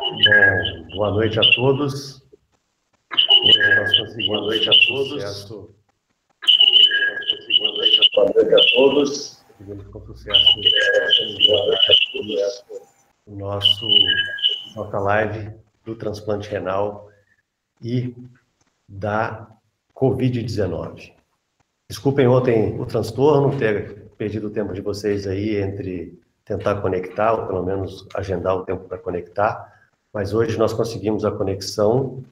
Bom, boa noite a todos. Hoje nós conseguimos boa noite a todos. Boa noite a todos. Conseguimos com sucesso nossa live do transplante renal e da Covid-19. Desculpem ontem o transtorno, ter perdido o tempo de vocês aí entre tentar conectar, ou pelo menos agendar o tempo para conectar, mas hoje nós conseguimos a conexão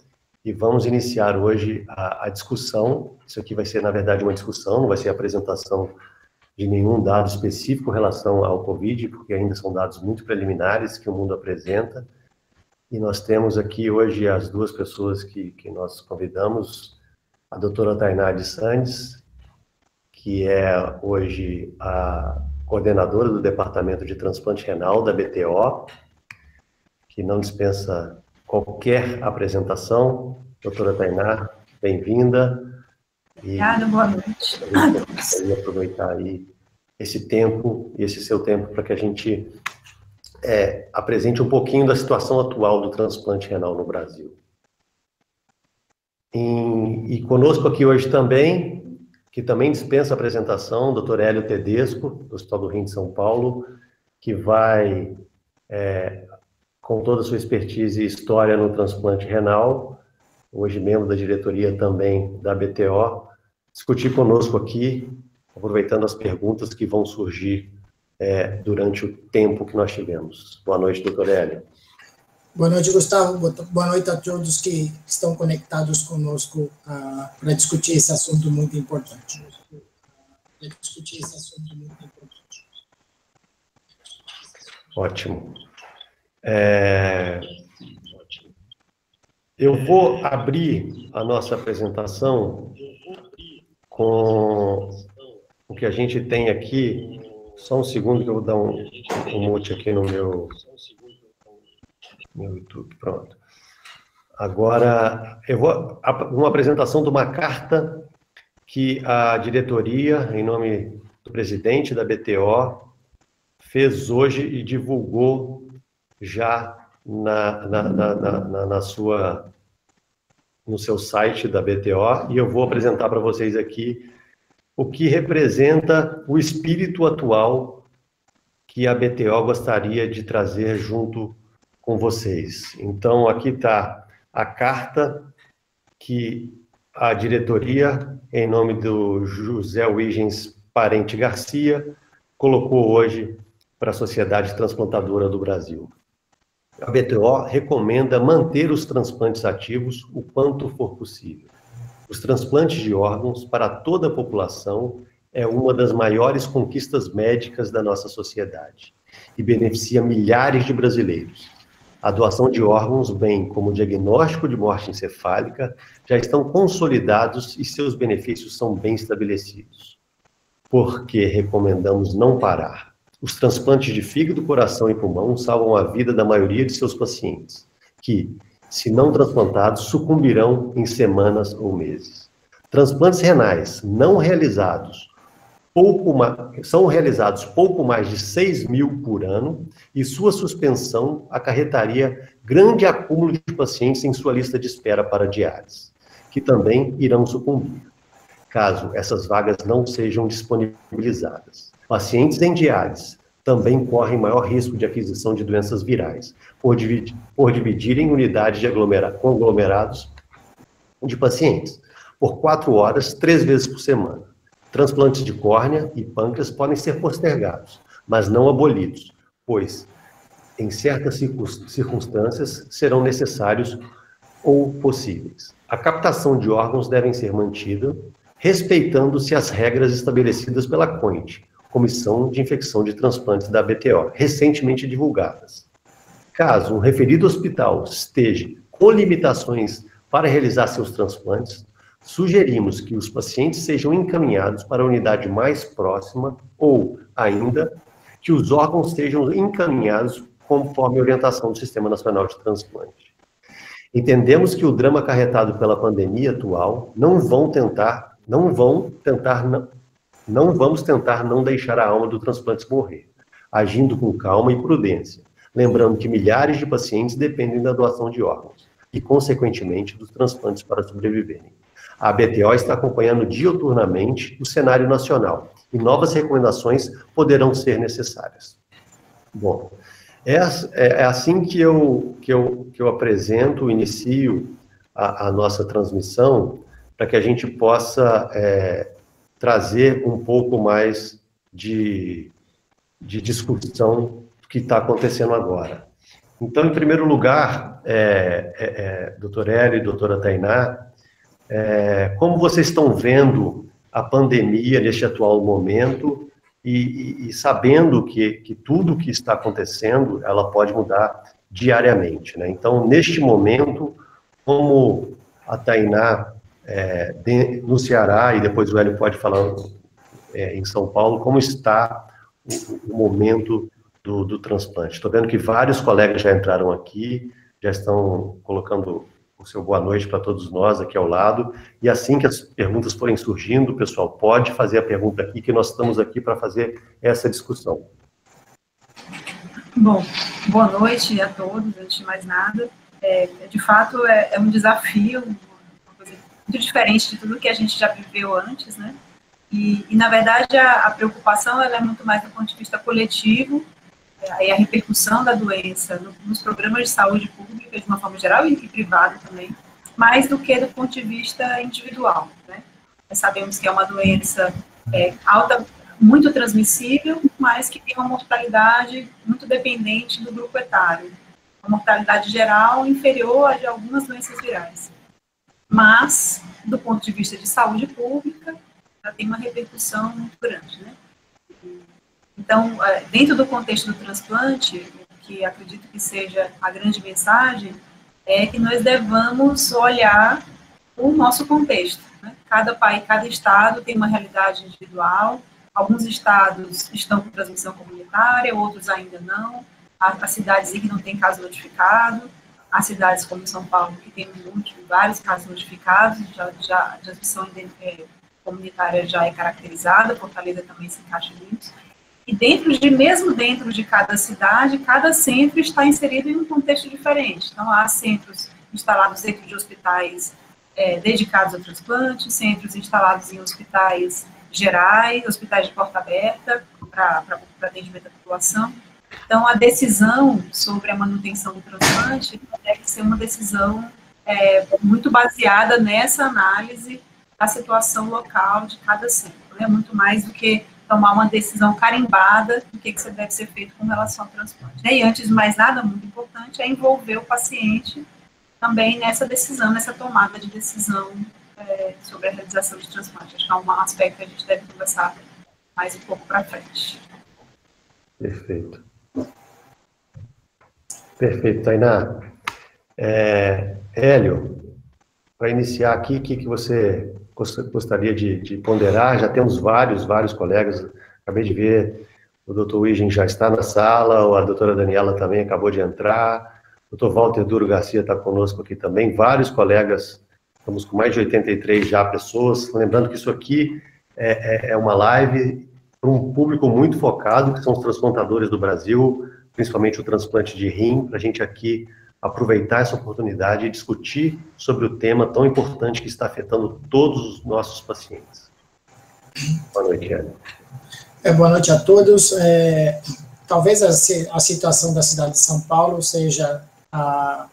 e vamos iniciar hoje a discussão. Isso aqui vai ser, na verdade, uma discussão, não vai ser a apresentação de nenhum dado específico em relação ao Covid, porque ainda são dados muito preliminares que o mundo apresenta. E nós temos aqui hoje as duas pessoas que nós convidamos, a doutora Tainá de Sandes, que é hoje a coordenadora do Departamento de Transplante Renal da BTO, que não dispensa qualquer apresentação. Doutora Tainá, bem-vinda. Obrigada, boa noite. Eu gostaria de aproveitar aí esse tempo, e esse seu tempo, para que a gente apresente um pouquinho da situação atual do transplante renal no Brasil. E conosco aqui hoje também, que também dispensa a apresentação, o Dr. Hélio Tedesco, do Hospital do Rim de São Paulo, que vai, com toda a sua expertise e história no transplante renal, hoje membro da diretoria também da BTO, discutir conosco aqui, aproveitando as perguntas que vão surgir durante o tempo que nós tivemos. Boa noite, doutor Hélio. Boa noite, Gustavo. Boa noite a todos que estão conectados conosco para discutir esse assunto muito importante. Ótimo. Eu vou abrir a nossa apresentação com o que a gente tem aqui. Só um segundo que eu vou dar um mute aqui no meu YouTube. Pronto. Agora, eu vou uma apresentação de uma carta que a diretoria, em nome do presidente da BTO, fez hoje e divulgou já no seu site da BTO, e eu vou apresentar para vocês aqui o que representa o espírito atual que a BTO gostaria de trazer junto com vocês. Então, aqui está a carta que a diretoria, em nome do José Huygens Parente Garcia, colocou hoje para a Sociedade Transplantadora do Brasil. A BTO recomenda manter os transplantes ativos o quanto for possível. Os transplantes de órgãos para toda a população é uma das maiores conquistas médicas da nossa sociedade e beneficia milhares de brasileiros. A doação de órgãos, bem como o diagnóstico de morte encefálica, já estão consolidados e seus benefícios são bem estabelecidos. Por que recomendamos não parar? Os transplantes de fígado, coração e pulmão salvam a vida da maioria de seus pacientes, que, se não transplantados, sucumbirão em semanas ou meses. Transplantes renais não realizados são realizados pouco mais de 6 mil por ano e sua suspensão acarretaria grande acúmulo de pacientes em sua lista de espera para diálise, que também irão sucumbir, caso essas vagas não sejam disponibilizadas. Pacientes em diálise também correm maior risco de aquisição de doenças virais, por dividirem unidades de conglomerados de pacientes, por 4 horas, 3 vezes por semana. Transplantes de córnea e pâncreas podem ser postergados, mas não abolidos, pois, em certas circunstâncias, serão necessários ou possíveis. A captação de órgãos deve ser mantida, respeitando-se as regras estabelecidas pela COINT, Comissão de Infecção de Transplantes da BTO, recentemente divulgadas. Caso um referido hospital esteja com limitações para realizar seus transplantes, sugerimos que os pacientes sejam encaminhados para a unidade mais próxima ou, ainda, que os órgãos sejam encaminhados conforme a orientação do Sistema Nacional de Transplante. Entendemos que o drama acarretado pela pandemia atual não vamos tentar não deixar a alma do transplante morrer, agindo com calma e prudência, lembrando que milhares de pacientes dependem da doação de órgãos e, consequentemente, dos transplantes para sobreviverem. A BTO está acompanhando diuturnamente o cenário nacional e novas recomendações poderão ser necessárias. Bom, é assim que eu apresento, inicio a nossa transmissão, para que a gente possa trazer um pouco mais de discussão do que está acontecendo agora. Então, em primeiro lugar, doutor Hélio e doutora Tainá, como vocês estão vendo a pandemia neste atual momento e sabendo que tudo que está acontecendo, ela pode mudar diariamente, né? Então, neste momento, como a Tainá no Ceará, e depois o Hélio pode falar em São Paulo, como está o momento do transplante. Estou vendo que vários colegas já entraram aqui, já estão colocando o seu boa noite para todos nós aqui ao lado, e assim que as perguntas forem surgindo, pessoal, pode fazer a pergunta aqui, que nós estamos aqui para fazer essa discussão. Bom, boa noite a todos, antes de mais nada. De fato, é um desafio, uma coisa muito diferente de tudo que a gente já viveu antes, né? E na verdade, a preocupação ela é muito mais do ponto de vista coletivo, aí a repercussão da doença nos programas de saúde pública, de uma forma geral, e privada também, mais do que do ponto de vista individual, né? Nós sabemos que é uma doença muito transmissível, mas que tem uma mortalidade muito dependente do grupo etário. Uma mortalidade geral inferior a de algumas doenças virais. Mas, do ponto de vista de saúde pública, ela tem uma repercussão muito grande, né? Então, dentro do contexto do transplante, o que acredito que seja a grande mensagem é que nós devamos olhar o nosso contexto, né? Cada país, cada estado tem uma realidade individual, alguns estados estão com transmissão comunitária, outros ainda não, há cidades que não têm caso notificado, há cidades como São Paulo que tem vários casos notificados, já a transmissão comunitária já é caracterizada, Fortaleza também se encaixa nisso. E mesmo dentro de cada cidade, cada centro está inserido em um contexto diferente. Então, há centros instalados dentro de hospitais dedicados ao transplante, centros instalados em hospitais gerais, hospitais de porta aberta, para atendimento à população. Então, a decisão sobre a manutenção do transplante deve ser uma decisão muito baseada nessa análise da situação local de cada centro, né? Muito mais do que tomar uma decisão carimbada do que deve ser feito com relação ao transplante. E antes de mais nada, muito importante, é envolver o paciente também nessa decisão, nessa tomada de decisão sobre a realização de transplante. Acho que é um aspecto que a gente deve conversar mais um pouco para frente. Perfeito. Perfeito, Tainá. Hélio, para iniciar aqui, o que você gostaria de ponderar? Já temos vários colegas, acabei de ver, o doutor Wigen já está na sala, a doutora Daniela também acabou de entrar, o doutor Walter Duro Garcia está conosco aqui também, vários colegas, estamos com mais de 83 já pessoas, lembrando que isso aqui é uma live para um público muito focado, que são os transplantadores do Brasil, principalmente o transplante de rim, para a gente aqui aproveitar essa oportunidade e discutir sobre o tema tão importante que está afetando todos os nossos pacientes. Boa noite, Hélio. Boa noite a todos. Talvez a situação da cidade de São Paulo seja a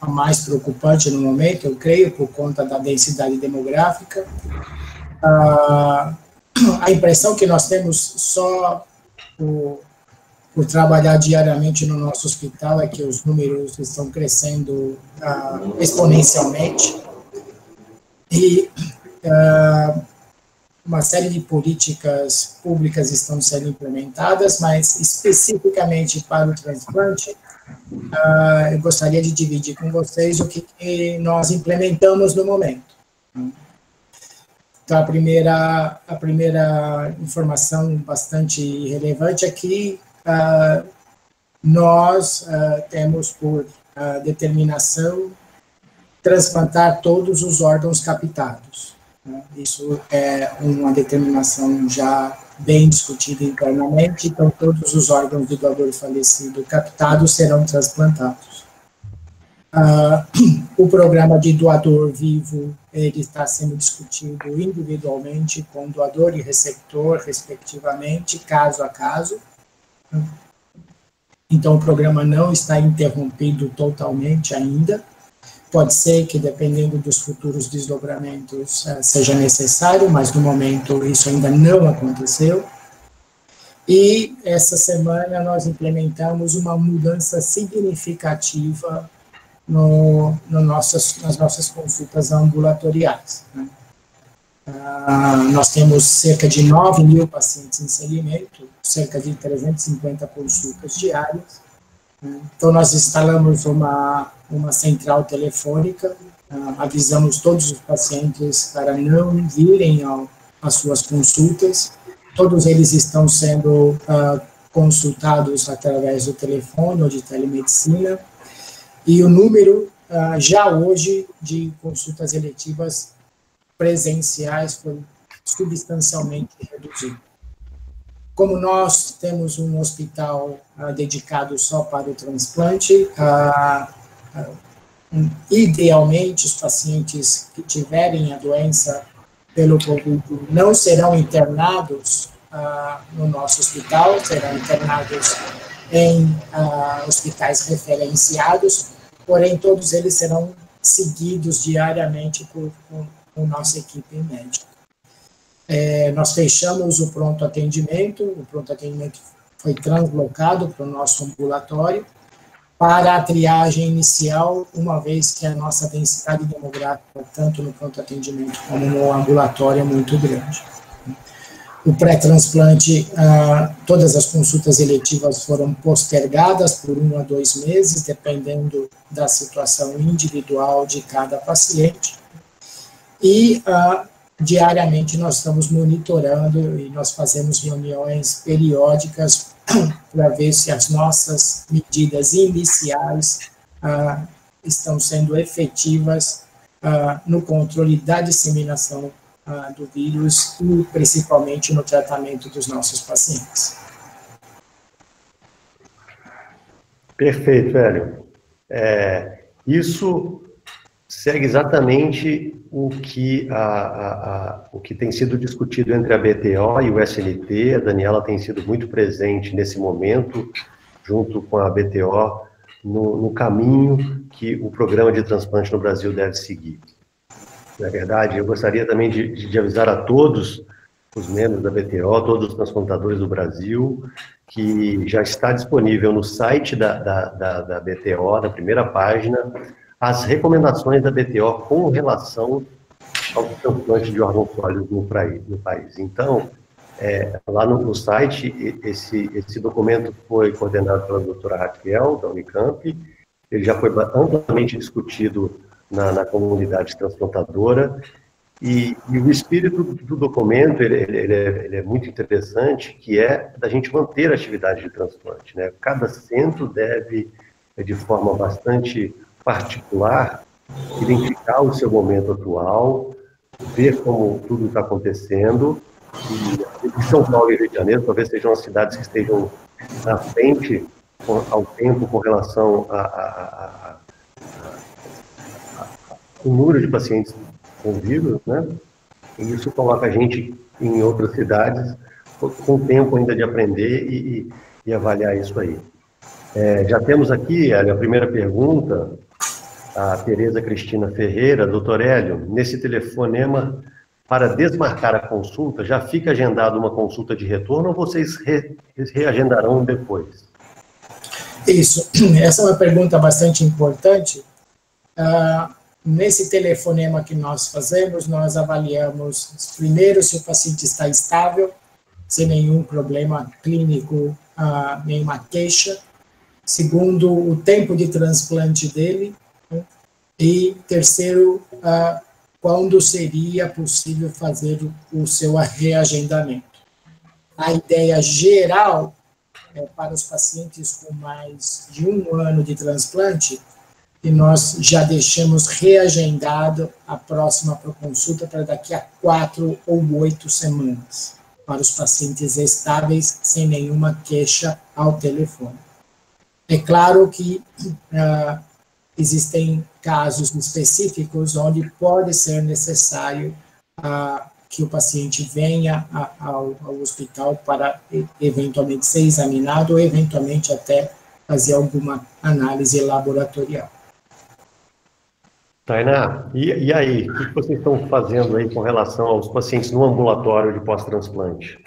mais preocupante no momento, eu creio, por conta da densidade demográfica. A impressão que nós temos só por trabalhar diariamente no nosso hospital é que os números estão crescendo exponencialmente e uma série de políticas públicas estão sendo implementadas, mas especificamente para o transplante, eu gostaria de dividir com vocês o que nós implementamos no momento. Então, a primeira informação bastante relevante é que nós temos por determinação transplantar todos os órgãos captados. né? Isso é uma determinação já bem discutida internamente, então todos os órgãos do doador falecido captados serão transplantados. O programa de doador vivo, ele está sendo discutido individualmente com doador e receptor, respectivamente, caso a caso. Então, o programa não está interrompido totalmente ainda. Pode ser que, dependendo dos futuros desdobramentos, seja necessário, mas, no momento, isso ainda não aconteceu. E, essa semana, nós implementamos uma mudança significativa nas nossas consultas ambulatoriais, né? Nós temos cerca de 9.000 pacientes em segmento, cerca de 350 consultas diárias. Então, nós instalamos uma central telefônica, avisamos todos os pacientes para não virem às suas consultas. Todos eles estão sendo consultados através do telefone ou de telemedicina. E o número, já hoje, de consultas eletivas presenciais foi substancialmente reduzido. Como nós temos um hospital dedicado só para o transplante, idealmente os pacientes que tiverem a doença pelo Covid não serão internados no nosso hospital, serão internados em hospitais referenciados, porém todos eles serão seguidos diariamente com nossa equipe médica. Nós fechamos o pronto atendimento foi translocado para o nosso ambulatório para a triagem inicial, uma vez que a nossa densidade demográfica, tanto no pronto atendimento como no ambulatório, é muito grande. O pré-transplante, todas as consultas eletivas foram postergadas por 1 a 2 meses, dependendo da situação individual de cada paciente. E diariamente nós estamos monitorando e nós fazemos reuniões periódicas para ver se as nossas medidas iniciais estão sendo efetivas no controle da disseminação do vírus e principalmente no tratamento dos nossos pacientes. Perfeito, Hélio. Isso segue exatamente o que tem sido discutido entre a BTO e o SNT. A Daniela tem sido muito presente nesse momento, junto com a BTO, no caminho que o programa de transplante no Brasil deve seguir. Na verdade, eu gostaria também de avisar a todos os membros da BTO, todos os transplantadores do Brasil, que já está disponível no site da BTO, na primeira página, as recomendações da BTO com relação ao transplante de órgãos sólidos no país. Então, lá no site, esse documento foi coordenado pela doutora Raquel, da Unicamp, ele já foi amplamente discutido na comunidade transplantadora, e o espírito do documento, ele é muito interessante, que é da gente manter a atividade de transplante, né? Cada centro deve, de forma bastante particular, identificar o seu momento atual, ver como tudo está acontecendo, e São Paulo e Rio de Janeiro talvez sejam as cidades que estejam na frente ao tempo com relação o número de pacientes com vírus, né? E isso coloca a gente em outras cidades com tempo ainda de aprender e avaliar isso aí. Já temos aqui a primeira pergunta, a Tereza Cristina Ferreira. Doutor Hélio, nesse telefonema, para desmarcar a consulta, já fica agendada uma consulta de retorno ou vocês reagendarão depois? Isso, essa é uma pergunta bastante importante. Nesse telefonema que nós fazemos, nós avaliamos primeiro se o paciente está estável, sem nenhum problema clínico, nenhuma queixa. Segundo, o tempo de transplante dele. E terceiro, quando seria possível fazer o seu reagendamento. A ideia geral para os pacientes com mais de 1 ano de transplante e nós já deixamos reagendado a próxima consulta para daqui a 4 ou 8 semanas, para os pacientes estáveis, sem nenhuma queixa ao telefone. É claro que existem casos específicos onde pode ser necessário que o paciente venha ao hospital para eventualmente ser examinado ou eventualmente até fazer alguma análise laboratorial. Tainá, e aí, o que vocês estão fazendo aí com relação aos pacientes no ambulatório de pós-transplante?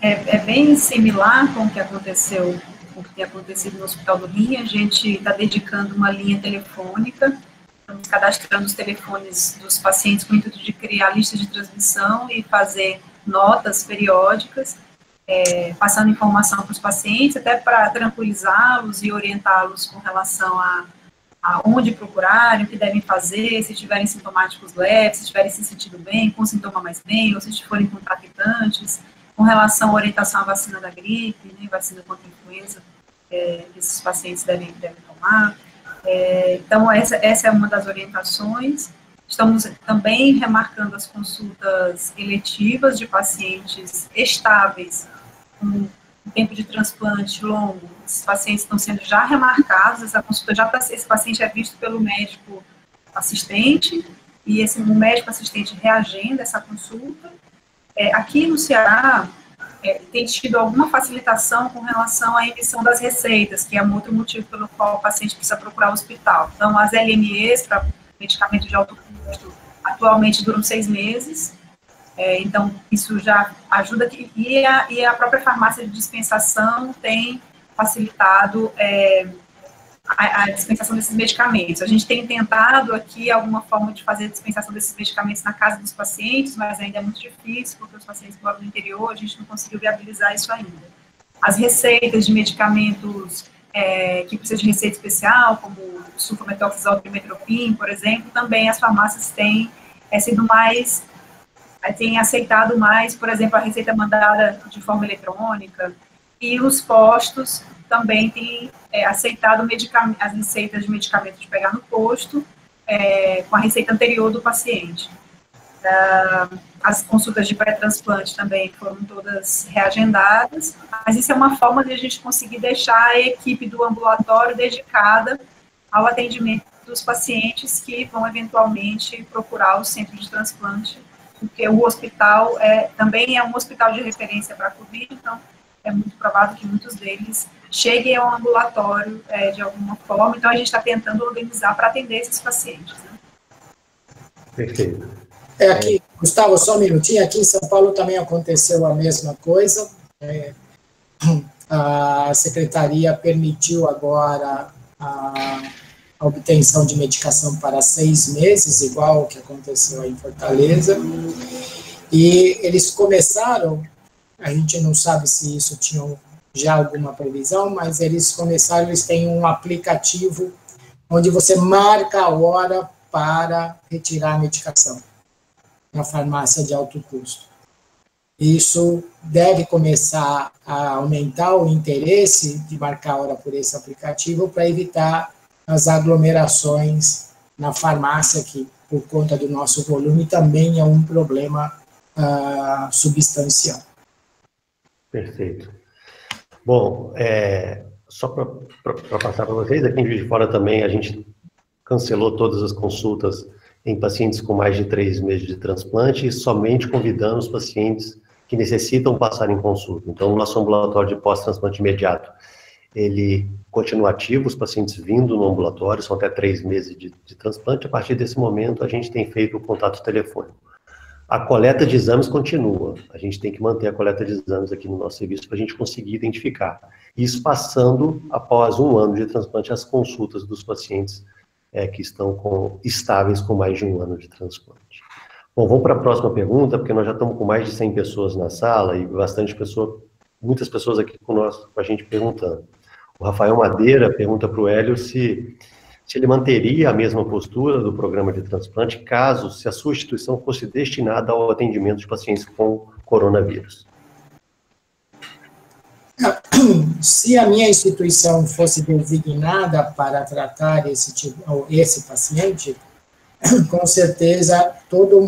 É bem similar com o que aconteceu, com o que tem acontecido no Hospital do Rim. A gente está dedicando uma linha telefônica, estamos cadastrando os telefones dos pacientes com o intuito de criar lista de transmissão e fazer notas periódicas, passando informação para os pacientes, até para tranquilizá-los e orientá-los com relação a onde procurarem, o que devem fazer, se tiverem sintomáticos leves, se tiverem se sentindo bem, com sintoma mais bem, ou se forem contractantes, com relação à orientação à vacina da gripe, né, vacina contra a influenza, que esses pacientes devem tomar. Então, essa é uma das orientações. Estamos também remarcando as consultas eletivas de pacientes estáveis, com tempo de transplante longo. Esses pacientes estão sendo já remarcados, essa consulta esse paciente é visto pelo médico assistente, e o médico assistente reagenda essa consulta. Aqui no Ceará, tem tido alguma facilitação com relação à emissão das receitas, que é um outro motivo pelo qual o paciente precisa procurar o hospital. Então, as LMEs para medicamento de alto custo atualmente duram 6 meses, então isso já ajuda, e a própria farmácia de dispensação tem facilitado a dispensação desses medicamentos. A gente tem tentado aqui alguma forma de fazer a dispensação desses medicamentos na casa dos pacientes, mas ainda é muito difícil, porque os pacientes moram no interior, a gente não conseguiu viabilizar isso ainda. As receitas de medicamentos que precisam de receita especial, como o sulfametoxazol e metropin, por exemplo, também as farmácias têm têm aceitado mais, por exemplo, a receita mandada de forma eletrônica, e os postos também têm aceitado as receitas de medicamento de pegar no posto, com a receita anterior do paciente. As consultas de pré-transplante também foram todas reagendadas, mas isso é uma forma de a gente conseguir deixar a equipe do ambulatório dedicada ao atendimento dos pacientes que vão eventualmente procurar o centro de transplante, porque o hospital também é um hospital de referência para a Covid, então é muito provável que muitos deles cheguem ao ambulatório de alguma forma, então a gente está tentando organizar para atender esses pacientes. Né? Perfeito. Aqui, Gustavo, só um minutinho, aqui em São Paulo também aconteceu a mesma coisa, a Secretaria permitiu agora a obtenção de medicação para 6 meses, igual o que aconteceu aí em Fortaleza, e eles começaram, a gente não sabe se isso tinha já alguma previsão, mas eles têm um aplicativo onde você marca a hora para retirar a medicação na farmácia de alto custo. Isso deve começar a aumentar o interesse de marcar a hora por esse aplicativo para evitar as aglomerações na farmácia, que por conta do nosso volume também é um problema substancial. Perfeito. Bom, só para passar para vocês, aqui em Juiz de Fora também a gente cancelou todas as consultas em pacientes com mais de 3 meses de transplante, e somente convidando os pacientes que necessitam passar em consulta. Então, o nosso ambulatório de pós-transplante imediato, ele continua ativo, os pacientes vindo no ambulatório, são até 3 meses de transplante. A partir desse momento, a gente tem feito o contato telefônico. A coleta de exames continua, a gente tem que manter a coleta de exames aqui no nosso serviço para a gente conseguir identificar. Isso passando, após 1 ano de transplante, as consultas dos pacientes que estão estáveis com mais de 1 ano de transplante. Bom, vamos para a próxima pergunta, porque nós já estamos com mais de 100 pessoas na sala e muitas pessoas aqui com a gente perguntando. O Rafael Madeira pergunta para o Hélio se ele manteria a mesma postura do programa de transplante se a sua instituição fosse destinada ao atendimento de pacientes com coronavírus. se a minha instituição fosse designada para tratar esse paciente, com certeza todo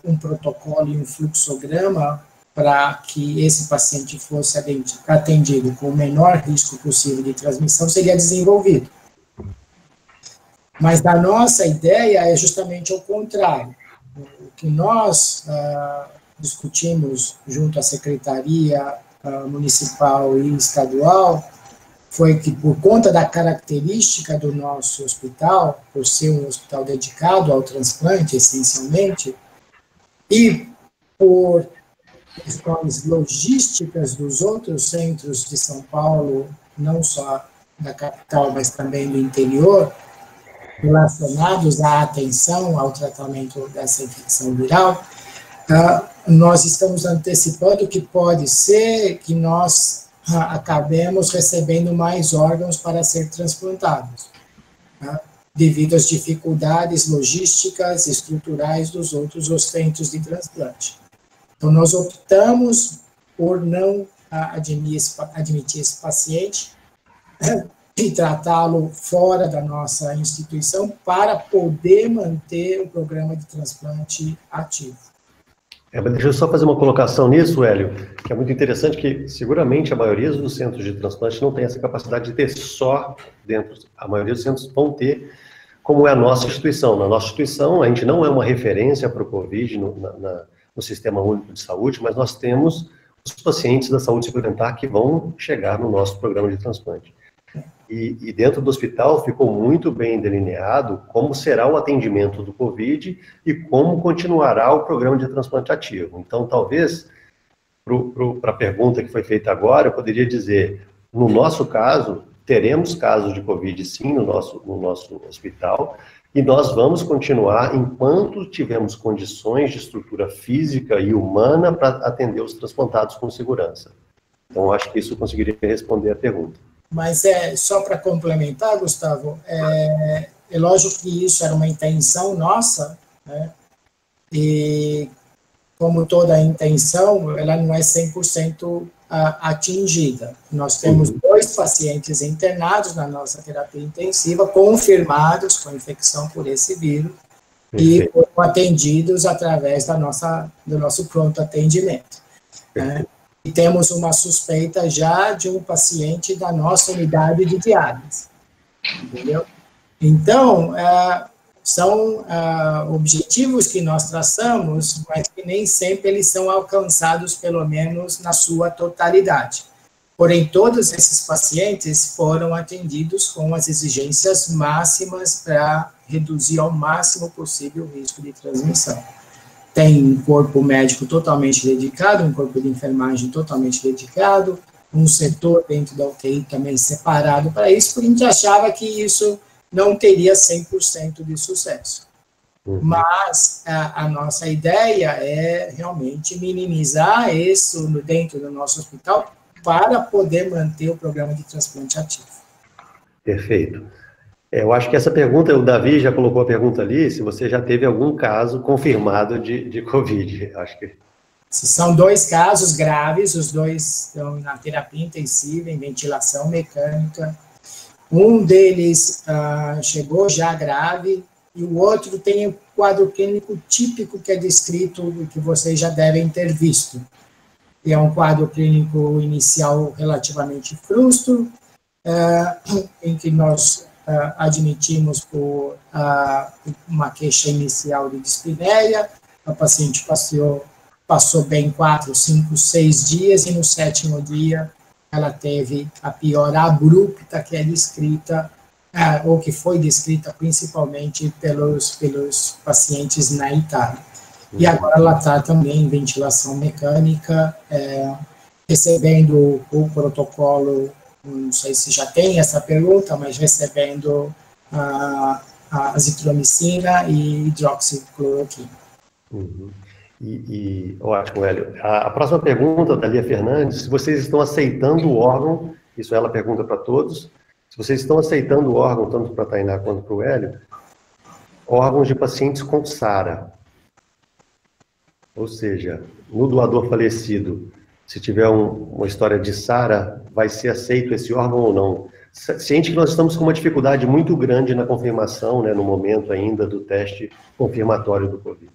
um protocolo e um fluxograma para que esse paciente fosse atendido com o menor risco possível de transmissão seria desenvolvido. Mas a nossa ideia é justamente o contrário. O que nós discutimos junto à Secretaria Municipal e Estadual foi que, por conta da característica do nosso hospital, por ser um hospital dedicado ao transplante, essencialmente, e por questões logísticas dos outros centros de São Paulo, não só da capital, mas também do interior, relacionados à atenção ao tratamento dessa infecção viral, nós estamos antecipando que pode ser que nós acabemos recebendo mais órgãos para ser transplantados, devido às dificuldades logísticas e estruturais dos outros centros de transplante. Então, nós optamos por não admitir esse paciente e tratá-lo fora da nossa instituição para poder manter o programa de transplante ativo. Mas deixa eu só fazer uma colocação nisso, Hélio, que é muito interessante, que seguramente a maioria dos centros de transplante não tem essa capacidade de ter só dentro, a maioria dos centros vão ter, como é a nossa instituição. Na nossa instituição, a gente não é uma referência para o Covid no Sistema Único de Saúde, mas nós temos os pacientes da saúde suplementar que vão chegar no nosso programa de transplante. E dentro do hospital ficou muito bem delineado como será o atendimento do Covid e como continuará o programa de transplante ativo. Então, talvez, para a pergunta que foi feita agora, eu poderia dizer, no nosso caso, teremos casos de Covid, sim, no nosso hospital, e nós vamos continuar enquanto tivermos condições de estrutura física e humana para atender os transplantados com segurança. Então, acho que isso conseguiria responder a pergunta. Mas só para complementar, Gustavo, é lógico que isso era uma intenção nossa, né? E como toda intenção, ela não é 100% atingida. Nós temos 2 pacientes internados na nossa terapia intensiva, confirmados com infecção por esse vírus, e foram atendidos através do nosso pronto atendimento, né? E temos uma suspeita já de um paciente da nossa unidade de diálise, entendeu? Então, são objetivos que nós traçamos, mas que nem sempre eles são alcançados, pelo menos na sua totalidade. Porém, todos esses pacientes foram atendidos com as exigências máximas para reduzir ao máximo possível o risco de transmissão. Tem um corpo médico totalmente dedicado, um corpo de enfermagem totalmente dedicado, um setor dentro da UTI também separado para isso, porque a gente achava que isso não teria 100% de sucesso. Mas a nossa ideia é realmente minimizar isso dentro do nosso hospital para poder manter o programa de transplante ativo. Perfeito. Eu acho que essa pergunta, o Davi já colocou a pergunta ali, se você já teve algum caso confirmado de Covid. Acho que... São 2 casos graves, os 2 estão na terapia intensiva, em ventilação mecânica. Um deles chegou já grave, e o outro tem o quadro clínico típico que é descrito, que vocês já devem ter visto. É um quadro clínico inicial relativamente frustro, em que nós admitimos por uma queixa inicial de dispneia. A paciente passou bem 4, 5, 6 dias, e no 7º dia ela teve a piora abrupta que é descrita, ou que foi descrita principalmente pelos pacientes na Itália. E agora ela está também em ventilação mecânica, recebendo o protocolo, não sei se já tem essa pergunta, mas recebendo a azitromicina e hidroxicloroquina. Ótimo, Hélio. A próxima pergunta da Lia Fernandes, se vocês estão aceitando o órgão, isso ela pergunta para todos, se vocês estão aceitando o órgão, tanto para a Tainá quanto para o Hélio, órgãos de pacientes com SARA. Ou seja, no doador falecido, se tiver uma história de SARA, vai ser aceito esse órgão ou não? Ciente que nós estamos com uma dificuldade muito grande na confirmação, né, no momento ainda do teste confirmatório do Covid.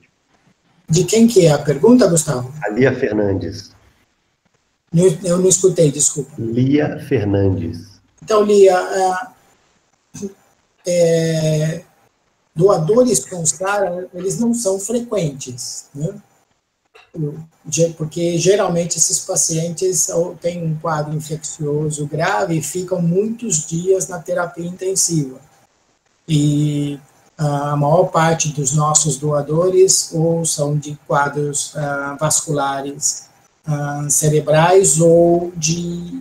De quem que é a pergunta, Gustavo? A Lia Fernandes. Eu não escutei, desculpa. Lia Fernandes. Então, Lia, doadores com SARA, eles não são frequentes, né? Porque geralmente esses pacientes têm um quadro infeccioso grave e ficam muitos dias na terapia intensiva. E a maior parte dos nossos doadores ou são de quadros vasculares cerebrais ou de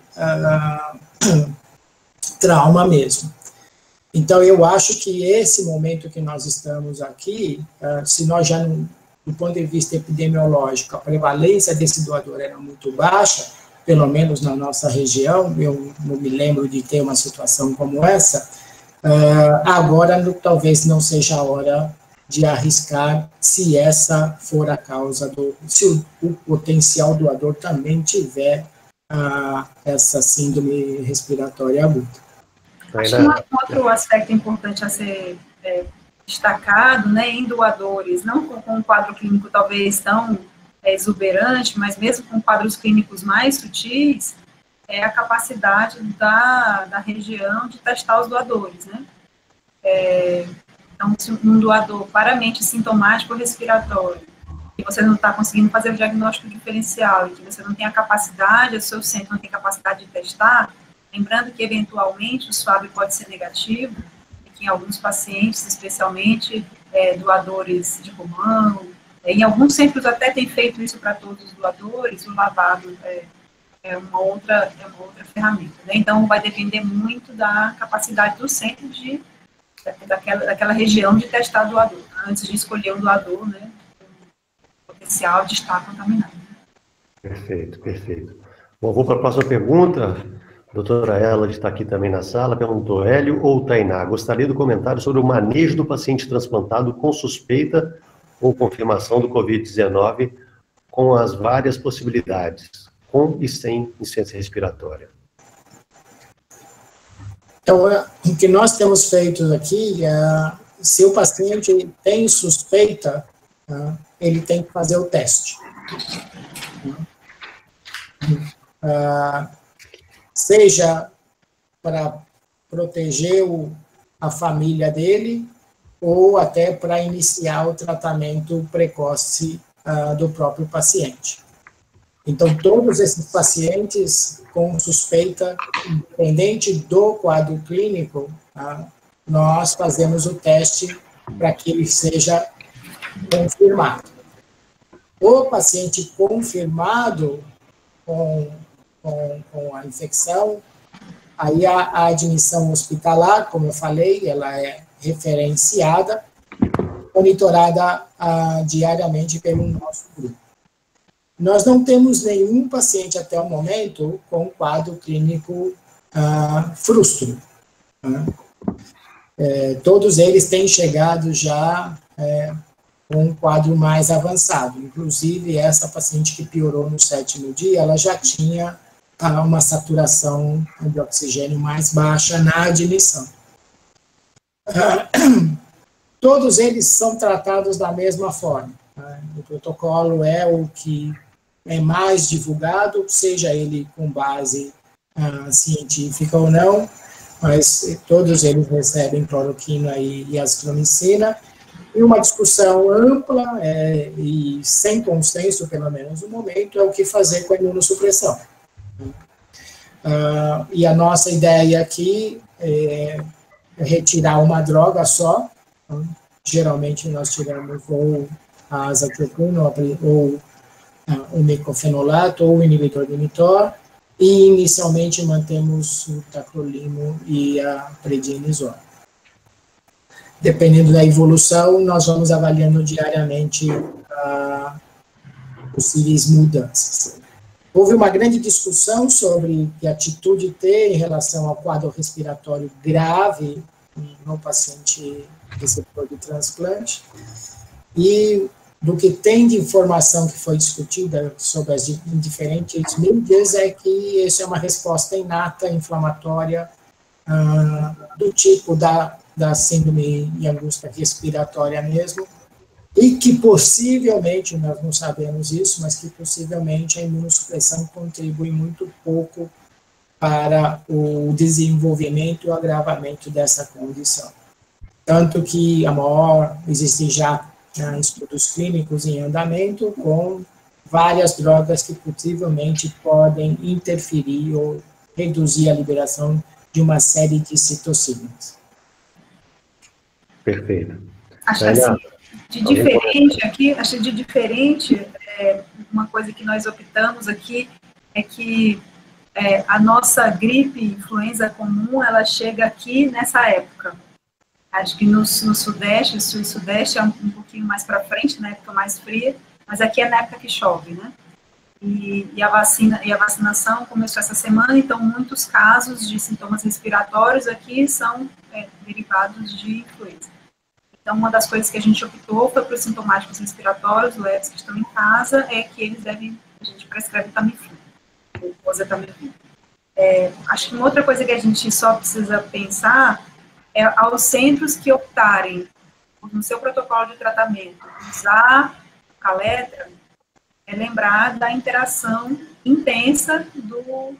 trauma mesmo. Então, eu acho que esse momento que nós estamos aqui, se nós já não, do ponto de vista epidemiológico, a prevalência desse doador era muito baixa, pelo menos na nossa região, eu não me lembro de ter uma situação como essa, agora talvez não seja a hora de arriscar se essa for a causa se o potencial doador também tiver essa síndrome respiratória aguda. Acho que um outro aspecto importante a ser destacado, né, em doadores, não com um quadro clínico talvez tão exuberante, mas mesmo com quadros clínicos mais sutis, é a capacidade da região de testar os doadores, né? Então, se um doador claramente sintomático respiratório, e você não está conseguindo fazer o diagnóstico diferencial, e que você não tem a capacidade, o seu centro não tem capacidade de testar, lembrando que, eventualmente, o SWAB pode ser negativo, e que em alguns pacientes, especialmente doadores de pulmão, em alguns centros até tem feito isso para todos os doadores, o lavado é uma outra ferramenta, né? Então, vai depender muito da capacidade do centro daquela região de testar doador, antes de escolher um doador, né, com potencial de estar contaminado. Perfeito, perfeito. Bom, vou para a próxima pergunta. A doutora Ela, que está aqui também na sala, perguntou: Hélio ou Tainá, gostaria do comentário sobre o manejo do paciente transplantado com suspeita ou confirmação do Covid-19, com as várias possibilidades, com e sem insuficiência respiratória. Então, o que nós temos feito aqui, se o paciente tem suspeita, ele tem que fazer o teste. Seja para proteger a família dele, ou até para iniciar o tratamento precoce do próprio paciente. Então, todos esses pacientes com suspeita, independente do quadro clínico, nós fazemos o teste para que ele seja confirmado. O paciente confirmado com a infecção, aí a admissão hospitalar, como eu falei, ela é referenciada, monitorada diariamente pelo nosso grupo. Nós não temos nenhum paciente até o momento com quadro clínico frustro. Todos eles têm chegado já com um quadro mais avançado. Inclusive, essa paciente que piorou no 7º dia, ela já tinha uma saturação de oxigênio mais baixa na admissão. Todos eles são tratados da mesma forma. O protocolo é o que é mais divulgado, seja ele com base científica ou não, mas todos eles recebem cloroquina e azitromicina, e uma discussão ampla e sem consenso, pelo menos no momento, é o que fazer com a imunossupressão. E a nossa ideia aqui é retirar uma droga só. Geralmente nós tiramos ou a azathioprina ou o mecofenolato ou o inibidor de mTOR, e inicialmente mantemos o tacrolimo e a prednisona. Dependendo da evolução, nós vamos avaliando diariamente possíveis mudanças. Houve uma grande discussão sobre que atitude ter em relação ao quadro respiratório grave no paciente receptor de transplante, e do que tem de informação que foi discutida sobre as diferentes mídias, é que isso é uma resposta inata, inflamatória, do tipo da síndrome de angústia respiratória mesmo, e que possivelmente, nós não sabemos isso, mas que possivelmente a imunossupressão contribui muito pouco para o desenvolvimento e o agravamento dessa condição. Tanto que existem já estudos clínicos em andamento com várias drogas que possivelmente podem interferir ou reduzir a liberação de uma série de citocinas. Perfeito. Acho assim, de diferente, uma coisa que nós optamos aqui é que a nossa gripe influenza comum, ela chega aqui nessa época. Acho que no Sudeste, Sul e Sudeste é um pouquinho mais para frente, na época mais fria, mas aqui é na época que chove, né? E a vacinação começou essa semana, então muitos casos de sintomas respiratórios aqui são derivados de influenza. Então, uma das coisas que a gente optou foi para os sintomáticos respiratórios, leves que estão em casa, é que a gente prescreve Tamiflu, ou oseltamivir. Acho que uma outra coisa que a gente só precisa pensar é aos centros que optarem, no seu protocolo de tratamento, usar Kaletra, lembrar da interação intensa do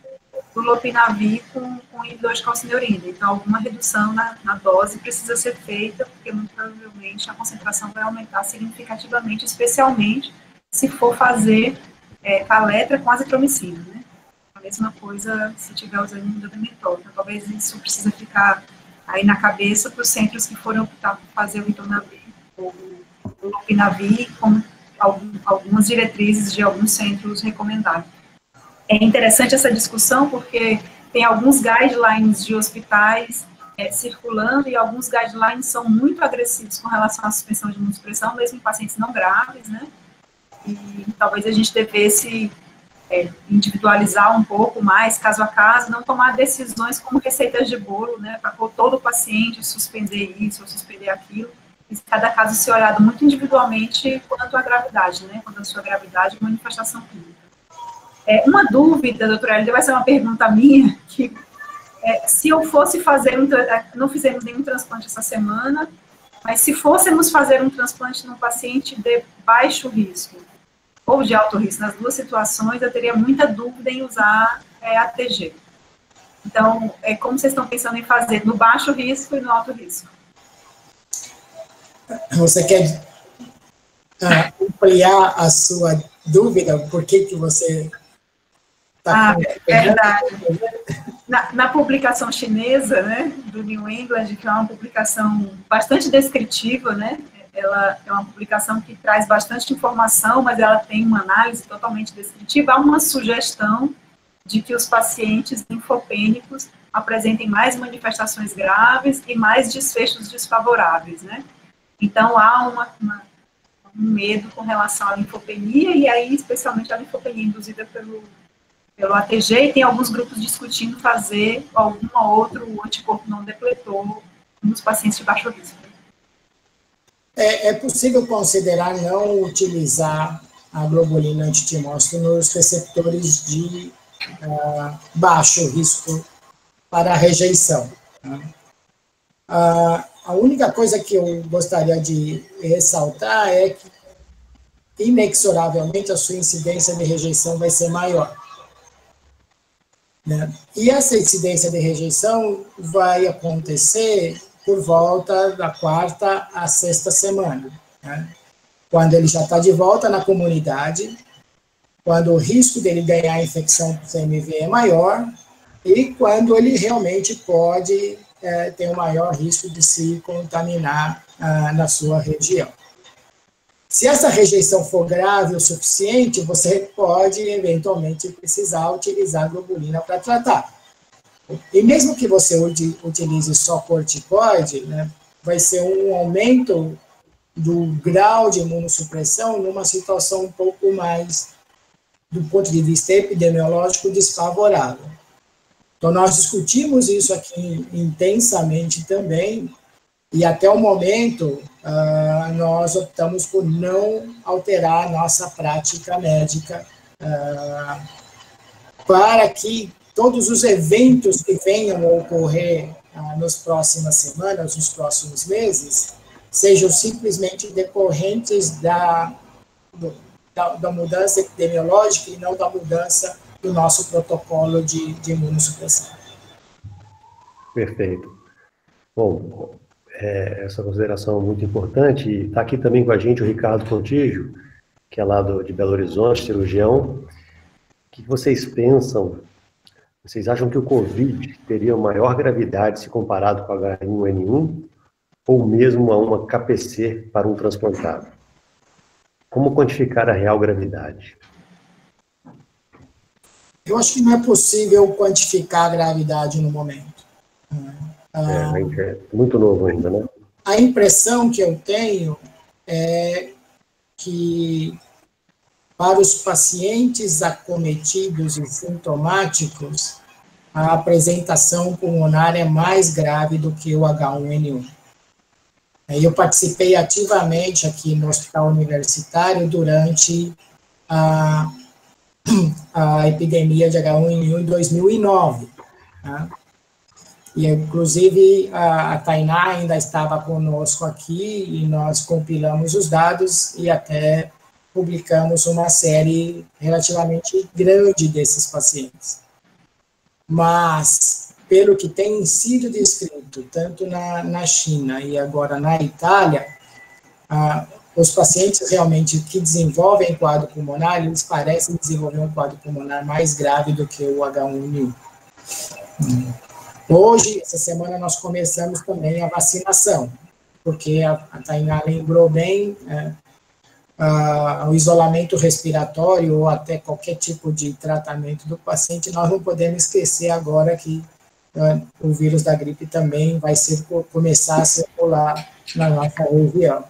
lopinavir com o inibidor de calcineurina. Então, alguma redução na dose precisa ser feita, porque muito provavelmente a concentração vai aumentar significativamente, especialmente se for fazer Kaletra com azitromicina, né? A mesma coisa se estiver usando iodemetol. Então, talvez isso precisa ficar aí na cabeça para os centros que forem optar por fazer o ritonavir ou o lopinavir, como algumas diretrizes de alguns centros recomendaram. É interessante essa discussão porque tem alguns guidelines de hospitais circulando e alguns guidelines são muito agressivos com relação à suspensão de imunossupressão, mesmo em pacientes não graves, né? E talvez a gente devesse individualizar um pouco mais, caso a caso, não tomar decisões como receitas de bolo, né? Para todo paciente suspender isso ou suspender aquilo. E cada caso ser olhado muito individualmente quanto à gravidade, né? Quanto à sua gravidade e manifestação clínica. Uma dúvida, doutora Elida, vai ser uma pergunta minha, que se eu fosse fazer não fizemos nenhum transplante essa semana, mas se fôssemos fazer um transplante num paciente de baixo risco ou de alto risco, nas duas situações, eu teria muita dúvida em usar ATG. Então, como vocês estão pensando em fazer no baixo risco e no alto risco? Você quer ampliar a sua dúvida? Por que você... Verdade. Na publicação chinesa, né, do New England, que é uma publicação bastante descritiva, né, ela é uma publicação que traz bastante informação, mas ela tem uma análise totalmente descritiva, há uma sugestão de que os pacientes linfopênicos apresentem mais manifestações graves e mais desfechos desfavoráveis, né. Então, há um medo com relação à linfopenia, e aí, especialmente, a linfopenia induzida pelo ATG, e tem alguns grupos discutindo fazer algum outro anticorpo não depletor nos pacientes de baixo risco. É possível considerar não utilizar a globulina antitimócito nos receptores de baixo risco para a rejeição. A única coisa que eu gostaria de ressaltar é que, inexoravelmente, a sua incidência de rejeição vai ser maior. Né? E essa incidência de rejeição vai acontecer por volta da 4ª à 6ª semana, né? Quando ele já está de volta na comunidade, quando o risco dele ganhar infecção por CMV é maior e quando ele realmente pode ter um maior risco de se contaminar na sua região. Se essa rejeição for grave o suficiente, você pode, eventualmente, precisar utilizar a globulina para tratar. E mesmo que você utilize só corticoide, né, vai ser um aumento do grau de imunossupressão numa situação um pouco mais, do ponto de vista epidemiológico, desfavorável. Então, nós discutimos isso aqui intensamente também, e até o momento, nós optamos por não alterar a nossa prática médica para que todos os eventos que venham a ocorrer nas próximas semanas, nos próximos meses, sejam simplesmente decorrentes da mudança epidemiológica e não da mudança do nosso protocolo de imunossupressão. Perfeito. Bom, essa consideração é muito importante. E está aqui também com a gente o Ricardo Contígio, que é lá de Belo Horizonte, cirurgião. O que vocês pensam? Vocês acham que o Covid teria maior gravidade se comparado com a H1N1 ou mesmo a uma KPC para um transplantado? Como quantificar a real gravidade? Eu acho que não é possível quantificar a gravidade no momento. É muito novo ainda, né? A impressão que eu tenho é que para os pacientes acometidos e sintomáticos, a apresentação pulmonar é mais grave do que o H1N1. Eu participei ativamente aqui no Hospital Universitário durante a epidemia de H1N1 em 2009. Tá? E, inclusive, a Tainá ainda estava conosco aqui e nós compilamos os dados e até publicamos uma série relativamente grande desses pacientes. Mas, pelo que tem sido descrito, tanto na China e agora na Itália, os pacientes realmente que desenvolvem quadro pulmonar, eles parecem desenvolver um quadro pulmonar mais grave do que o H1N1. Hoje, essa semana, nós começamos também a vacinação, porque a Tainá lembrou bem, o isolamento respiratório ou até qualquer tipo de tratamento do paciente, nós não podemos esquecer agora que o vírus da gripe também vai começar a circular na nossa região.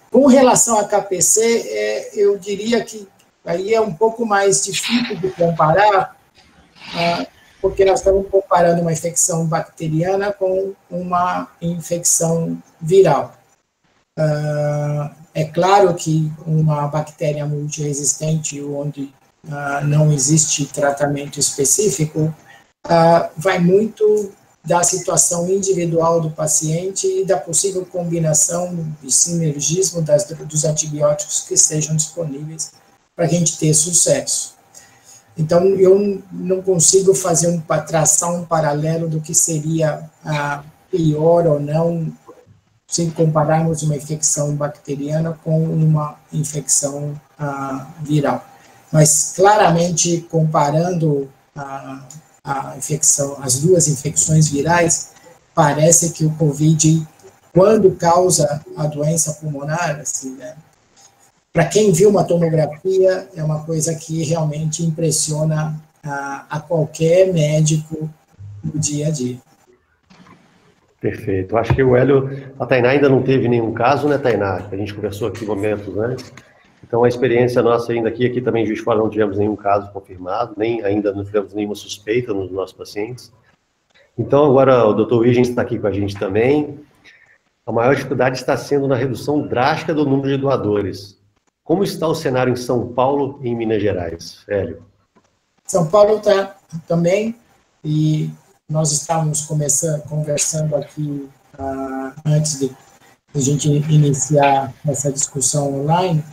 Com relação à KPC, eu diria que aí é um pouco mais difícil de comparar, porque nós estamos comparando uma infecção bacteriana com uma infecção viral. É claro que uma bactéria multiresistente, onde não existe tratamento específico, vai muito da situação individual do paciente e da possível combinação e sinergismo dos antibióticos que sejam disponíveis para a gente ter sucesso. Então, eu não consigo traçar um paralelo do que seria pior ou não se compararmos uma infecção bacteriana com uma infecção viral. Mas, claramente, comparando as duas infecções virais, parece que o COVID, quando causa a doença pulmonar, assim, né, para quem viu uma tomografia, é uma coisa que realmente impressiona a qualquer médico no dia a dia. Perfeito. Acho que o Hélio, a Tainá ainda não teve nenhum caso, né, Tainá? A gente conversou aqui momentos antes. Então, a experiência nossa ainda aqui também, em Juiz de Fora, não tivemos nenhum caso confirmado, ainda não tivemos nenhuma suspeita nos nossos pacientes. Então, agora o Dr. Huygens está aqui com a gente também. A maior dificuldade está sendo na redução drástica do número de doadores. Como está o cenário em São Paulo e em Minas Gerais, Hélio? São Paulo está também, e nós estávamos conversando aqui antes de a gente iniciar essa discussão online.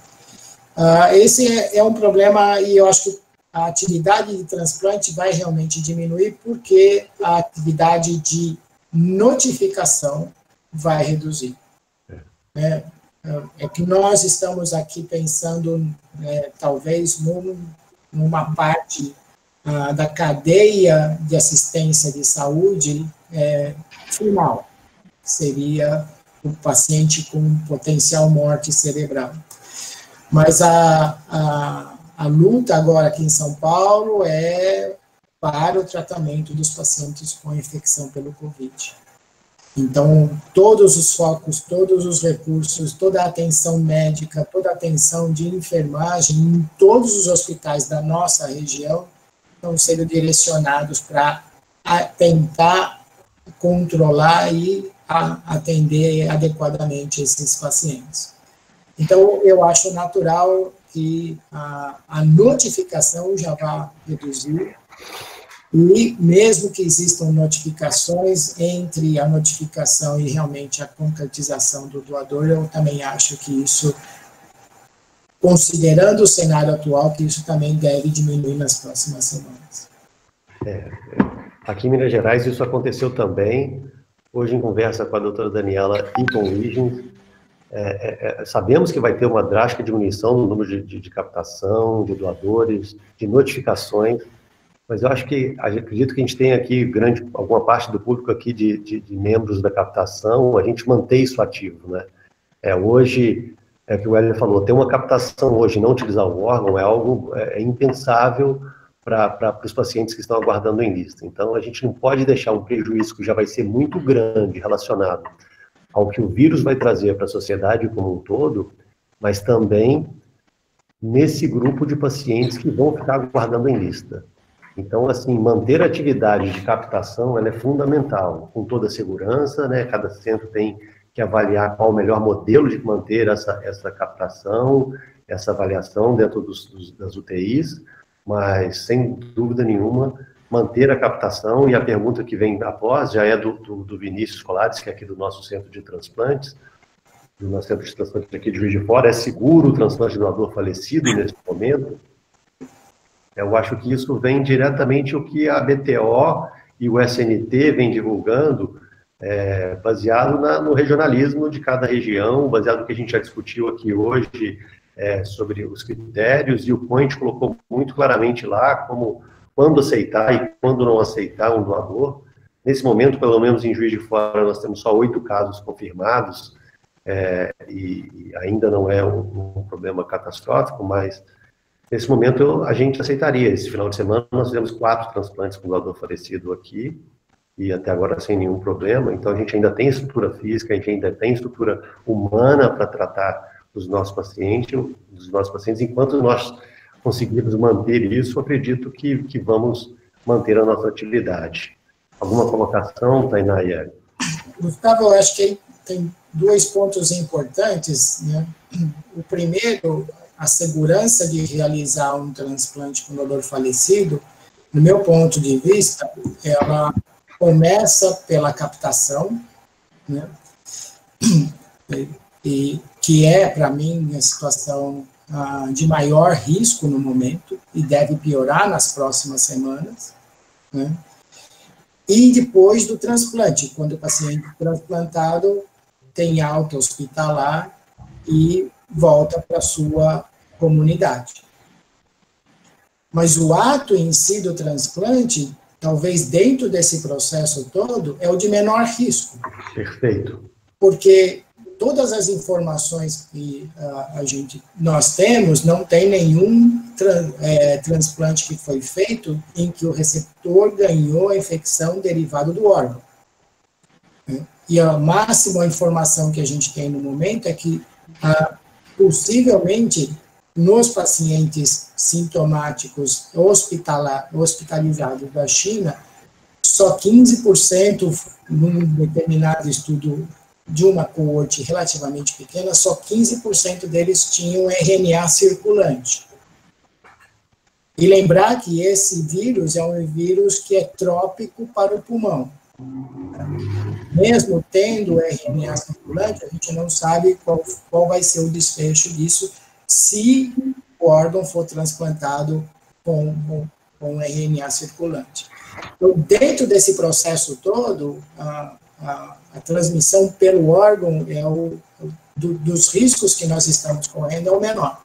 Esse é um problema, e eu acho que a atividade de transplante vai realmente diminuir, porque a atividade de notificação vai reduzir. É que nós estamos aqui pensando, talvez, numa parte da cadeia de assistência de saúde final, que seria o paciente com potencial morte cerebral. Mas a luta agora aqui em São Paulo é para o tratamento dos pacientes com infecção pelo Covid. Então, todos os focos, todos os recursos, toda a atenção médica, toda a atenção de enfermagem em todos os hospitais da nossa região estão sendo direcionados para tentar controlar e atender adequadamente esses pacientes. Então, eu acho natural que a notificação já vá reduzir, e mesmo que existam notificações, entre a notificação e realmente a concretização do doador, eu também acho que isso, considerando o cenário atual, que isso também deve diminuir nas próximas semanas. Aqui em Minas Gerais isso aconteceu também. Hoje, em conversa com a doutora Daniela e com o Wiggins, sabemos que vai ter uma drástica diminuição no número de captação, de doadores, de notificações, mas eu acredito que a gente tem aqui alguma parte do público aqui de membros da captação, a gente mantém isso ativo, né? Hoje, o que o Hélio falou, ter uma captação hoje e não utilizar o órgão é algo impensável para os pacientes que estão aguardando em lista. Então, a gente não pode deixar um prejuízo que já vai ser muito grande relacionado ao que o vírus vai trazer para a sociedade como um todo, mas também nesse grupo de pacientes que vão ficar aguardando em lista. Então, assim, manter a atividade de captação ela é fundamental, com toda a segurança, né? Cada centro tem que avaliar qual o melhor modelo de manter essa captação, essa avaliação dentro das UTIs, mas, sem dúvida nenhuma, manter a captação. E a pergunta que vem após já é do Vinícius Colares, que é aqui do nosso centro de transplantes, do nosso centro de transplantes aqui de Juiz de Fora. É seguro o transplante de doador falecido nesse momento? Eu acho que isso vem diretamente o que a BTO e o SNT vem divulgando, baseado no regionalismo de cada região, baseado no que a gente já discutiu aqui hoje, sobre os critérios, e o Point colocou muito claramente lá como quando aceitar e quando não aceitar um doador. Nesse momento, pelo menos em Juiz de Fora, nós temos só 8 casos confirmados, e ainda não é um problema catastrófico, mas nesse momento a gente aceitaria. Esse final de semana nós fizemos 4 transplantes com doador falecido aqui, e até agora sem nenhum problema. Então a gente ainda tem estrutura física, a gente ainda tem estrutura humana para tratar dos nossos pacientes. Enquanto nós conseguirmos manter isso, acredito que vamos manter a nossa atividade. Alguma colocação, Tainá e Hélio? Gustavo, eu acho que tem 2 pontos importantes, né? O primeiro, a segurança de realizar um transplante com doador falecido, no meu ponto de vista, ela começa pela captação, né? E que é, para mim, a situação de maior risco no momento, e deve piorar nas próximas semanas, né? E depois do transplante, quando o paciente transplantado tem alta hospitalar e volta para a sua comunidade. Mas o ato em si do transplante, talvez dentro desse processo todo, é o de menor risco. Perfeito. Porque todas as informações que nós temos, não tem nenhum transplante que foi feito em que o receptor ganhou a infecção derivada do órgão. E a máxima informação que a gente tem no momento é que, possivelmente, nos pacientes sintomáticos hospitalizados da China, só 15%, num determinado estudo de uma coorte relativamente pequena, só 15% deles tinham RNA circulante. E lembrar que esse vírus é um vírus que é trópico para o pulmão. Mesmo tendo RNA circulante, a gente não sabe qual vai ser o desfecho disso se o órgão for transplantado com RNA circulante. Então, dentro desse processo todo, a transmissão pelo órgão dos riscos que nós estamos correndo é o menor.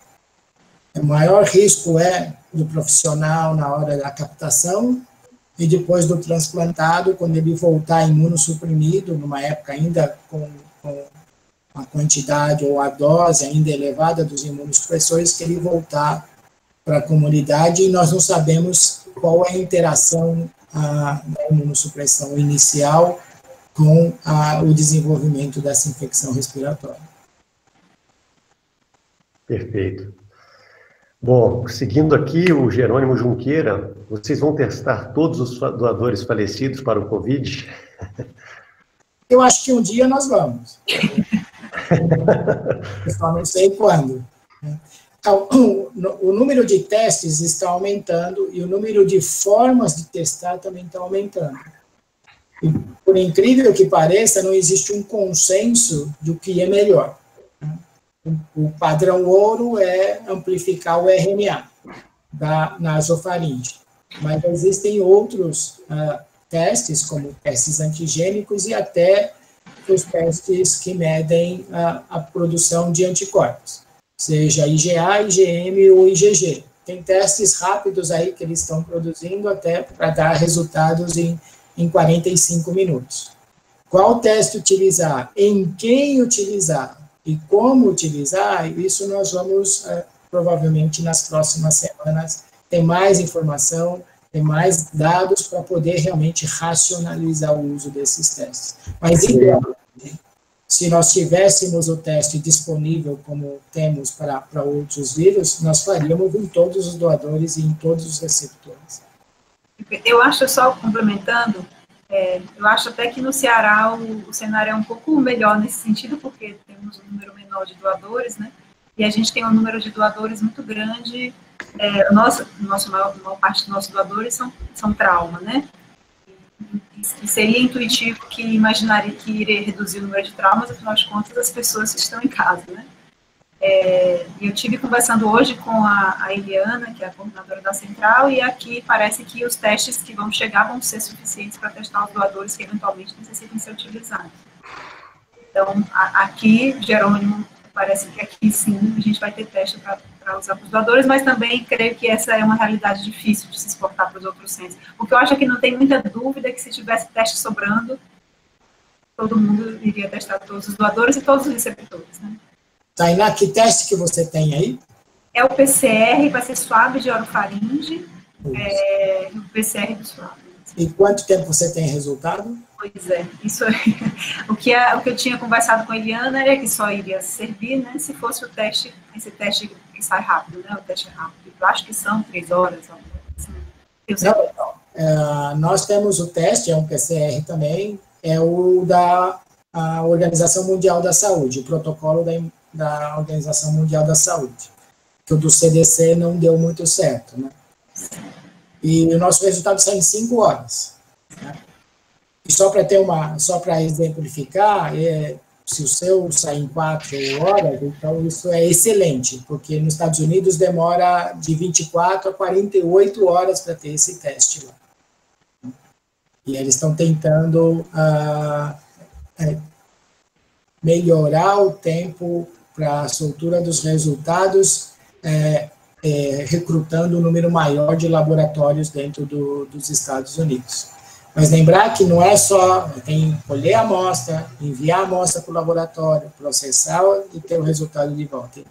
O maior risco é do profissional na hora da captação, e depois do transplantado, quando ele voltar imunossuprimido, numa época ainda com a quantidade ou a dose ainda elevada dos imunossupressores, que ele voltar para a comunidade, e nós não sabemos qual é a interação da imunossupressão inicial com o desenvolvimento dessa infecção respiratória. Perfeito. Bom, seguindo aqui o Jerônimo Junqueira, vocês vão testar todos os doadores falecidos para o Covid? Eu acho que um dia nós vamos. Eu só não sei quando. Então, o número de testes está aumentando e o número de formas de testar também está aumentando. E, por incrível que pareça, não existe um consenso do que é melhor. O padrão ouro é amplificar o RNA da nasofaringe. Mas existem outros testes, como testes antigênicos e até os testes que medem a produção de anticorpos, seja IgA, IgM ou IgG. Tem testes rápidos aí que eles estão produzindo até para dar resultados em 45 minutos. Qual teste utilizar, em quem utilizar e como utilizar, isso nós vamos, provavelmente, nas próximas semanas, ter mais informação, ter mais dados para poder realmente racionalizar o uso desses testes. Mas, se nós tivéssemos o teste disponível, como temos para outros vírus, nós faríamos em todos os doadores e em todos os receptores. Eu acho, só complementando, eu acho até que no Ceará o cenário é um pouco melhor nesse sentido, porque temos um número menor de doadores, né? E a gente tem um número de doadores muito grande. A maior parte dos nossos doadores são trauma, né? E seria intuitivo que imaginaria que iria reduzir o número de traumas, afinal de contas, as pessoas estão em casa, né? Eu estive conversando hoje com a Eliana, que é a coordenadora da central, e aqui parece que os testes que vão chegar vão ser suficientes para testar os doadores que eventualmente necessitem ser utilizados. Então, aqui, Jerônimo, parece que aqui sim a gente vai ter teste para usar para os doadores, mas também creio que essa é uma realidade difícil de se exportar para os outros centros. O que eu acho é que não tem muita dúvida que se tivesse teste sobrando, todo mundo iria testar todos os doadores e todos os receptores, né? Tainá, que teste que você tem aí? É o PCR, vai ser suave de orofaringe, o PCR do suave. E quanto tempo você tem resultado? Pois é, isso aí. O que eu tinha conversado com a Eliana era que só iria servir, né, se fosse esse teste que sai rápido, né, o teste rápido. Eu acho que são 3 horas. Assim, nós temos o teste, é um PCR também, é o da Organização Mundial da Saúde, o protocolo da Organização Mundial da Saúde, que o do CDC não deu muito certo, né? E o nosso resultado sai em 5 horas. Né? E só para exemplificar, se o seu sai em 4 horas, então isso é excelente, porque nos Estados Unidos demora de 24 a 48 horas para ter esse teste lá. E eles estão tentando melhorar o tempo para a soltura dos resultados, recrutando um número maior de laboratórios dentro dos Estados Unidos. Mas lembrar que não é só, tem que colher a amostra, enviar a amostra para o laboratório, processar e ter o resultado de volta.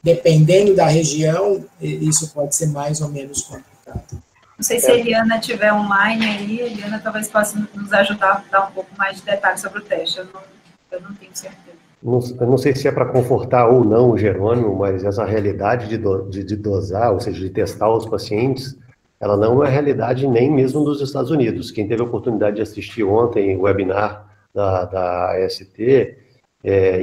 Dependendo da região, isso pode ser mais ou menos complicado. Não sei se a Eliana estiver online aí, a Eliana talvez possa nos ajudar a dar um pouco mais de detalhes sobre o teste, eu não tenho certeza. Eu não sei se é para confortar ou não o Jerônimo, mas essa realidade de dosar, ou seja, de testar os pacientes, ela não é realidade nem mesmo dos Estados Unidos. Quem teve a oportunidade de assistir ontem o webinar da AST,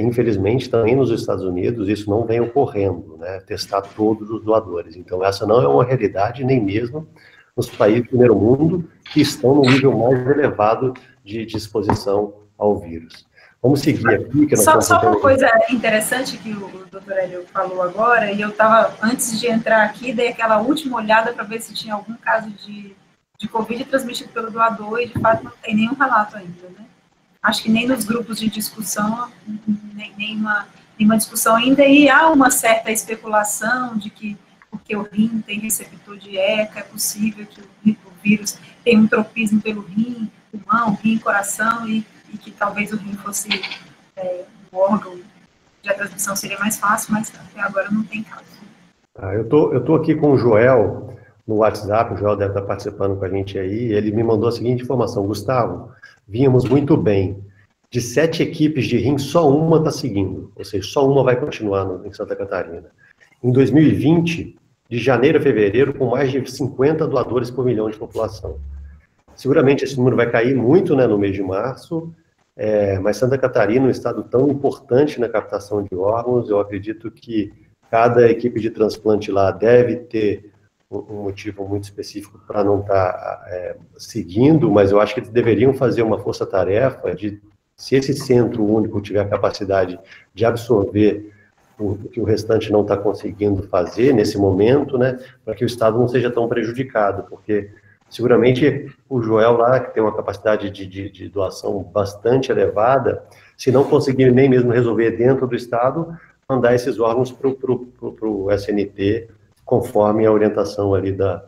infelizmente também nos Estados Unidos isso não vem ocorrendo, né, testar todos os doadores. Então essa não é uma realidade nem mesmo nos países do primeiro mundo que estão no nível mais elevado de exposição ao vírus. Vamos seguir aqui. Só uma coisa interessante que o Dr. Hélio falou agora, e eu estava, antes de entrar aqui, dei aquela última olhada para ver se tinha algum caso de Covid transmitido pelo doador, e de fato não tem nenhum relato ainda, né? Acho que nem nos grupos de discussão, nenhuma discussão ainda, e há uma certa especulação de que, porque o rim tem receptor de ECA, é possível que o vírus tenha um tropismo pelo rim, pulmão, rim, coração, e que talvez o rim fosse um órgão de a transmissão seria mais fácil, mas até agora não tem caso. Eu tô aqui com o Joel no WhatsApp, o Joel deve estar participando com a gente aí, ele me mandou a seguinte informação: Gustavo, vínhamos muito bem, de 7 equipes de rim, só uma está seguindo, ou seja, só uma vai continuar em Santa Catarina. Em 2020, de janeiro a fevereiro, com mais de 50 doadores por milhão de população. Seguramente esse número vai cair muito, né, no mês de março, Mas Santa Catarina, um estado tão importante na captação de órgãos, eu acredito que cada equipe de transplante lá deve ter um motivo muito específico para não estar seguindo, mas eu acho que eles deveriam fazer uma força-tarefa de, se esse centro único tiver a capacidade de absorver o que o restante não está conseguindo fazer nesse momento, né, para que o Estado não seja tão prejudicado, porque seguramente o Joel lá, que tem uma capacidade de doação bastante elevada, se não conseguir nem mesmo resolver dentro do Estado, mandar esses órgãos para o SNT, conforme a orientação ali da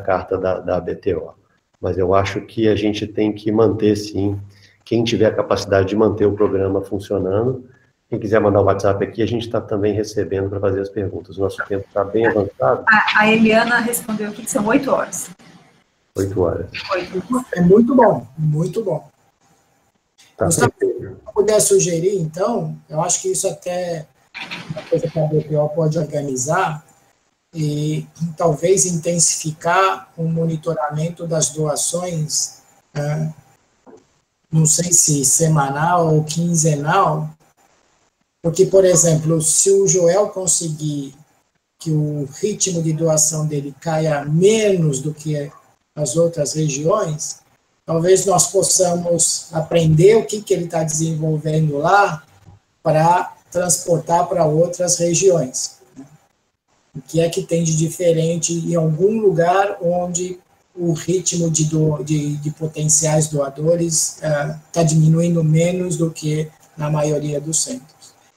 carta da BTO. Mas eu acho que a gente tem que manter, sim, quem tiver a capacidade de manter o programa funcionando. Quem quiser mandar o WhatsApp aqui, a gente está também recebendo para fazer as perguntas. O nosso tempo está bem avançado. A Eliana respondeu aqui que são 8 horas. 8 horas. É muito bom, muito bom. Tá, se eu puder sugerir, então, eu acho que isso até é uma coisa que a BPO pode organizar e talvez intensificar o monitoramento das doações, não sei se semanal ou quinzenal, porque, por exemplo, se o Joel conseguir que o ritmo de doação dele caia menos do que as outras regiões, talvez nós possamos aprender o que ele está desenvolvendo lá para transportar para outras regiões. O que é que tem de diferente em algum lugar onde o ritmo de potenciais doadores está diminuindo menos do que na maioria dos centros.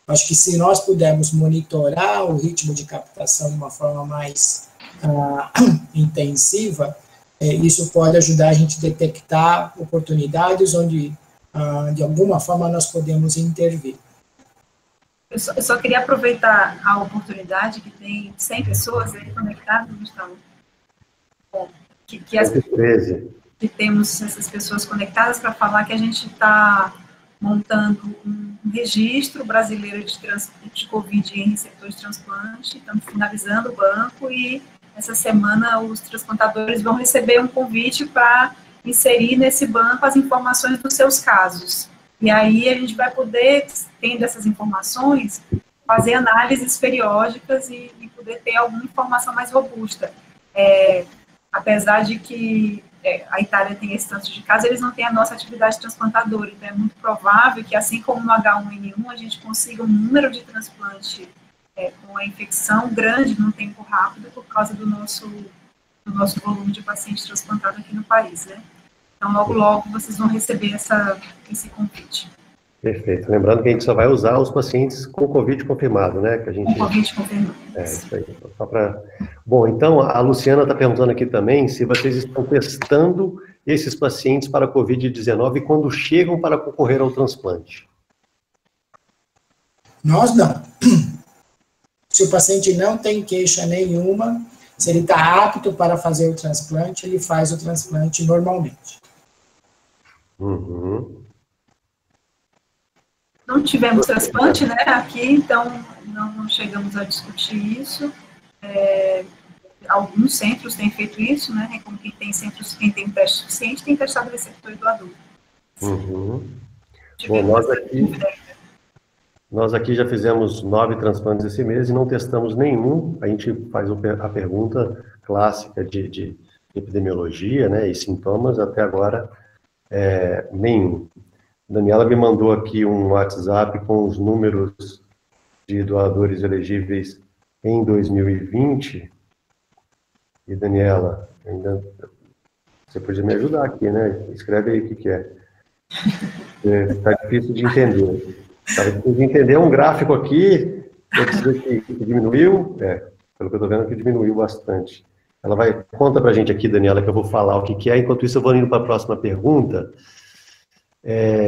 Acho que se nós pudermos monitorar o ritmo de captação de uma forma mais intensiva, isso pode ajudar a gente a detectar oportunidades onde, de alguma forma, nós podemos intervir. Eu só queria aproveitar a oportunidade que tem 100 pessoas aí conectadas, Gustavo. Bom, que temos essas pessoas conectadas para falar que a gente está montando um registro brasileiro de Covid em receptores de transplante, estamos finalizando o banco e essa semana os transplantadores vão receber um convite para inserir nesse banco as informações dos seus casos. E aí a gente vai poder, tendo essas informações, fazer análises periódicas e poder ter alguma informação mais robusta. Apesar de que a Itália tem esse tanto de casos, eles não têm a nossa atividade transplantadora, então é muito provável que, assim como no H1N1, a gente consiga um número de transplante com a infecção grande num tempo rápido por causa do nosso volume de pacientes transplantados aqui no país, né? Então, logo, logo, vocês vão receber esse convite. Perfeito. Lembrando que a gente só vai usar os pacientes com Covid confirmado, né? Que a gente... Com Covid confirmado. Isso aí. Só para... Bom, então, a Luciana está perguntando aqui também se vocês estão testando esses pacientes para Covid-19 e quando chegam para concorrer ao transplante. Nós não. Se o paciente não tem queixa nenhuma, se ele está apto para fazer o transplante, ele faz o transplante normalmente. Uhum. Não tivemos transplante, né, aqui, então não chegamos a discutir isso. Alguns centros têm feito isso, né, como quem tem teste suficiente, tem testado receptor e doador. Uhum. Bom, nós aqui já fizemos 9 transplantes esse mês e não testamos nenhum. A gente faz a pergunta clássica de epidemiologia, né, e sintomas, até agora nenhum. Daniela me mandou aqui um WhatsApp com os números de doadores elegíveis em 2020. E, Daniela, você podia me ajudar aqui, né? Escreve aí o que é. Está difícil de entender. Está difícil de entender um gráfico aqui, quer dizer que diminuiu, pelo que eu estou vendo, que diminuiu bastante. Conta para a gente aqui, Daniela, que eu vou falar o que é. Enquanto isso, eu vou indo para a próxima pergunta.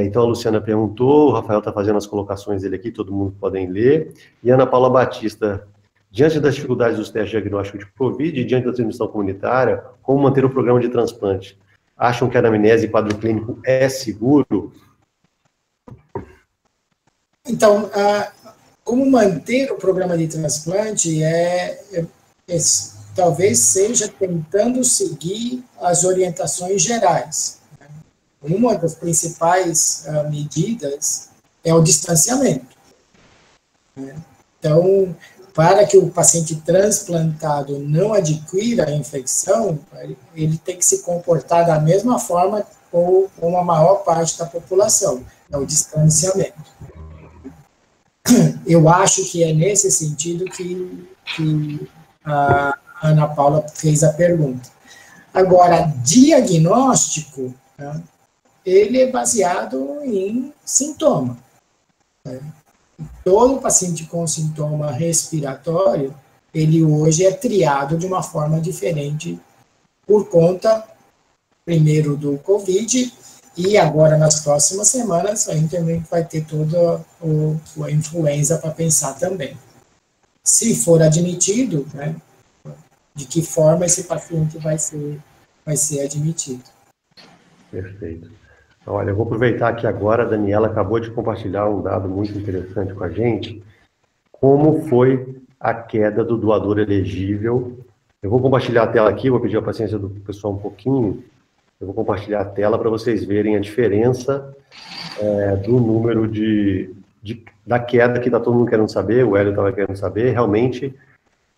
Então, a Luciana perguntou, o Rafael está fazendo as colocações dele aqui, todo mundo pode ler. E Ana Paula Batista, diante das dificuldades dos testes diagnósticos de Covid e diante da transmissão comunitária, como manter o programa de transplante? Acham que a anamnese e quadro clínico é seguro? Então, como manter o programa de transplante talvez seja tentando seguir as orientações gerais. uma das principais medidas é o distanciamento, né? Então, para que o paciente transplantado não adquira a infecção, ele tem que se comportar da mesma forma ou com a maior parte da população, é o distanciamento. Eu acho que é nesse sentido que a Ana Paula fez a pergunta. Agora, diagnóstico, né, ele é baseado em sintoma, né? Todo paciente com sintoma respiratório, ele hoje é triado de uma forma diferente por conta, primeiro, do Covid, e agora, nas próximas semanas, a gente também vai ter toda a influenza para pensar também. Se for admitido, né, de que forma esse paciente vai ser admitido. Perfeito. Olha, eu vou aproveitar aqui agora, a Daniela acabou de compartilhar um dado muito interessante com a gente, como foi a queda do doador elegível. Eu vou compartilhar a tela aqui, vou pedir a paciência do pessoal um pouquinho, eu vou compartilhar a tela para vocês verem a diferença do número da queda que está todo mundo querendo saber, o Hélio estava querendo saber, realmente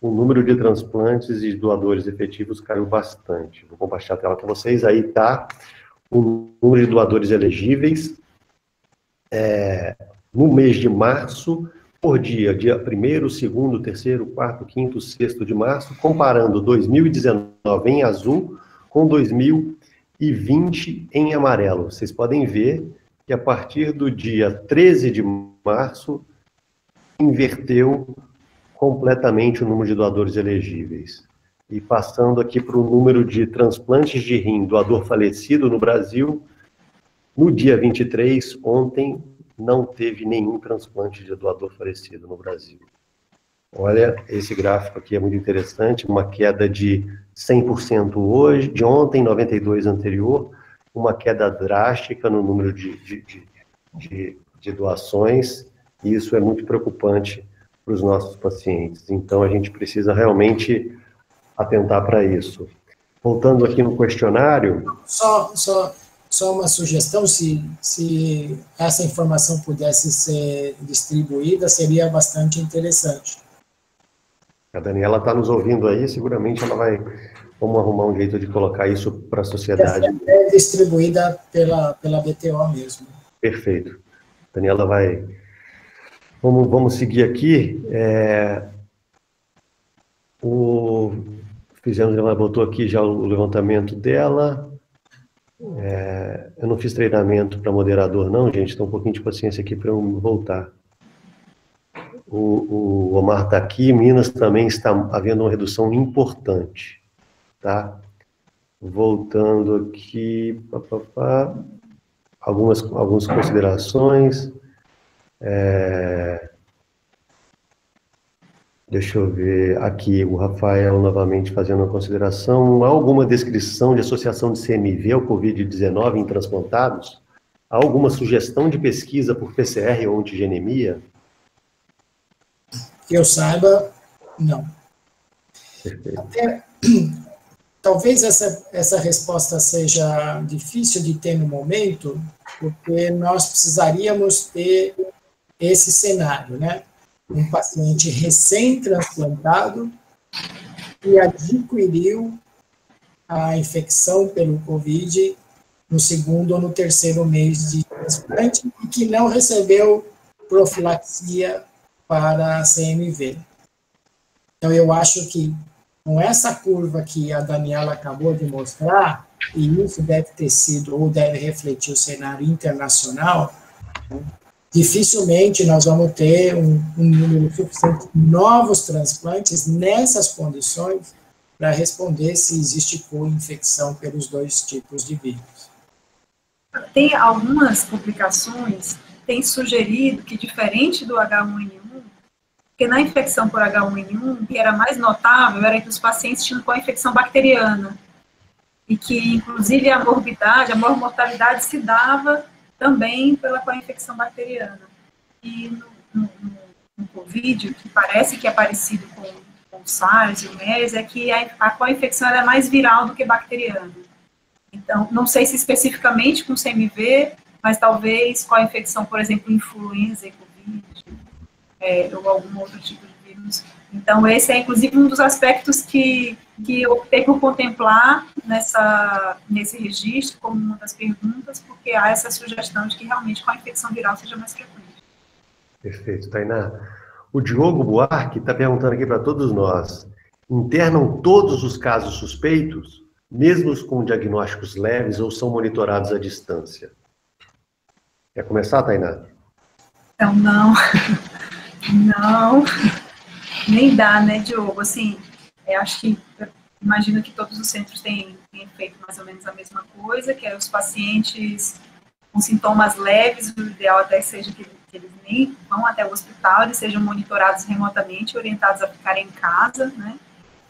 o número de transplantes e doadores efetivos caiu bastante. Vou compartilhar a tela com vocês, aí está o número de doadores elegíveis no mês de março, por dia 1º, 2º, 3º, 4º, 5º, 6º de março, comparando 2019 em azul com 2020 em amarelo. Vocês podem ver que a partir do dia 13 de março, inverteu completamente o número de doadores elegíveis. E passando aqui para o número de transplantes de rim, doador falecido no Brasil, no dia 23, ontem, não teve nenhum transplante de doador falecido no Brasil. Olha, esse gráfico aqui é muito interessante, uma queda de 100% hoje, de ontem, 92% anterior, uma queda drástica no número de doações, e isso é muito preocupante para os nossos pacientes. Então, a gente precisa realmente atentar para isso. Voltando aqui no questionário... Só uma sugestão, se essa informação pudesse ser distribuída, seria bastante interessante. A Daniela está nos ouvindo aí, seguramente ela vai... Vamos arrumar um jeito de colocar isso para a sociedade. É distribuída pela BTO mesmo. Perfeito. Daniela vai... Vamos seguir aqui. Ela botou aqui já o levantamento dela. Eu não fiz treinamento para moderador, não, gente. Então, um pouquinho de paciência aqui para eu voltar. O Omar está aqui. Minas também está havendo uma redução importante. Tá? Voltando aqui. Algumas considerações. Deixa eu ver aqui, o Rafael novamente fazendo uma consideração. Há alguma descrição de associação de CMV ao Covid-19 em transplantados? Há alguma sugestão de pesquisa por PCR ou antigenemia? Que eu saiba, não. Talvez essa resposta seja difícil de ter no momento, porque nós precisaríamos ter esse cenário, né? Um paciente recém-transplantado que adquiriu a infecção pelo Covid no 2º ou no 3º mês de transplante e que não recebeu profilaxia para a CMV. Então, eu acho que com essa curva que a Daniela acabou de mostrar, e isso deve ter sido, ou deve refletir o cenário internacional, né, dificilmente nós vamos ter um número suficiente de novos transplantes nessas condições para responder se existe co-infecção pelos 2 tipos de vírus. Tem algumas publicações que têm sugerido que, diferente do H1N1, porque na infecção por H1N1, o que era mais notável era que os pacientes tinham co-infecção bacteriana, e que, inclusive, a morbidade, a mortalidade se dava também pela co-infecção bacteriana. E no Covid, que parece que é parecido com o SARS e o MERS, é que a co-infecção é mais viral do que bacteriana. Então, não sei se especificamente com CMV, mas talvez com a infecção, por exemplo, influenza e Covid, ou algum outro tipo de vírus. Então, esse é, inclusive, um dos aspectos que eu optei por contemplar nesse registro, como uma das perguntas, porque há essa sugestão de que realmente com a infecção viral seja mais frequente. Perfeito, Tainá. O Diogo Buarque está perguntando aqui para todos nós, internam todos os casos suspeitos, mesmo com diagnósticos leves, ou são monitorados à distância? Quer começar, Tainá? Então, não, nem dá, né, Diogo? Assim, acho que, imagino que todos os centros têm feito mais ou menos a mesma coisa, que é os pacientes com sintomas leves, o ideal até seja que eles nem vão até o hospital, eles sejam monitorados remotamente, orientados a ficarem em casa, né?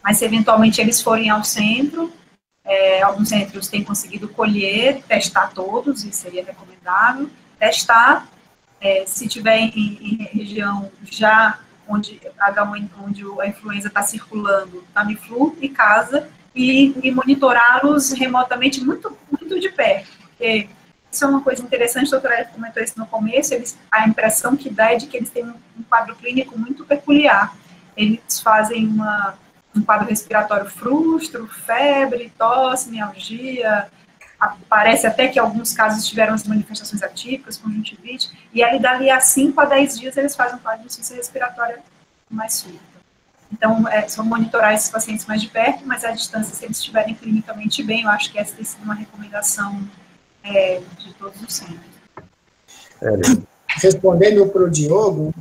Mas se eventualmente eles forem ao centro, alguns centros têm conseguido colher, testar todos, e seria recomendável, testar, se tiver em região já onde a influenza está circulando, Tamiflu e casa, e monitorá-los remotamente muito, muito de perto, porque isso é uma coisa interessante, a doutora comentou isso no começo, a impressão que dá é de que eles têm um quadro clínico muito peculiar. Eles fazem um quadro respiratório frustro, febre, tosse, mialgia, parece até que em alguns casos tiveram as manifestações atípicas, conjuntivite, e ali dali a 5 a 10 dias eles fazem um quadro de insuficiência respiratória mais súbita. Então, só monitorar esses pacientes mais de perto, mas à distância, se eles estiverem clinicamente bem, eu acho que essa tem sido uma recomendação de todos os centros. Respondendo para o Diogo,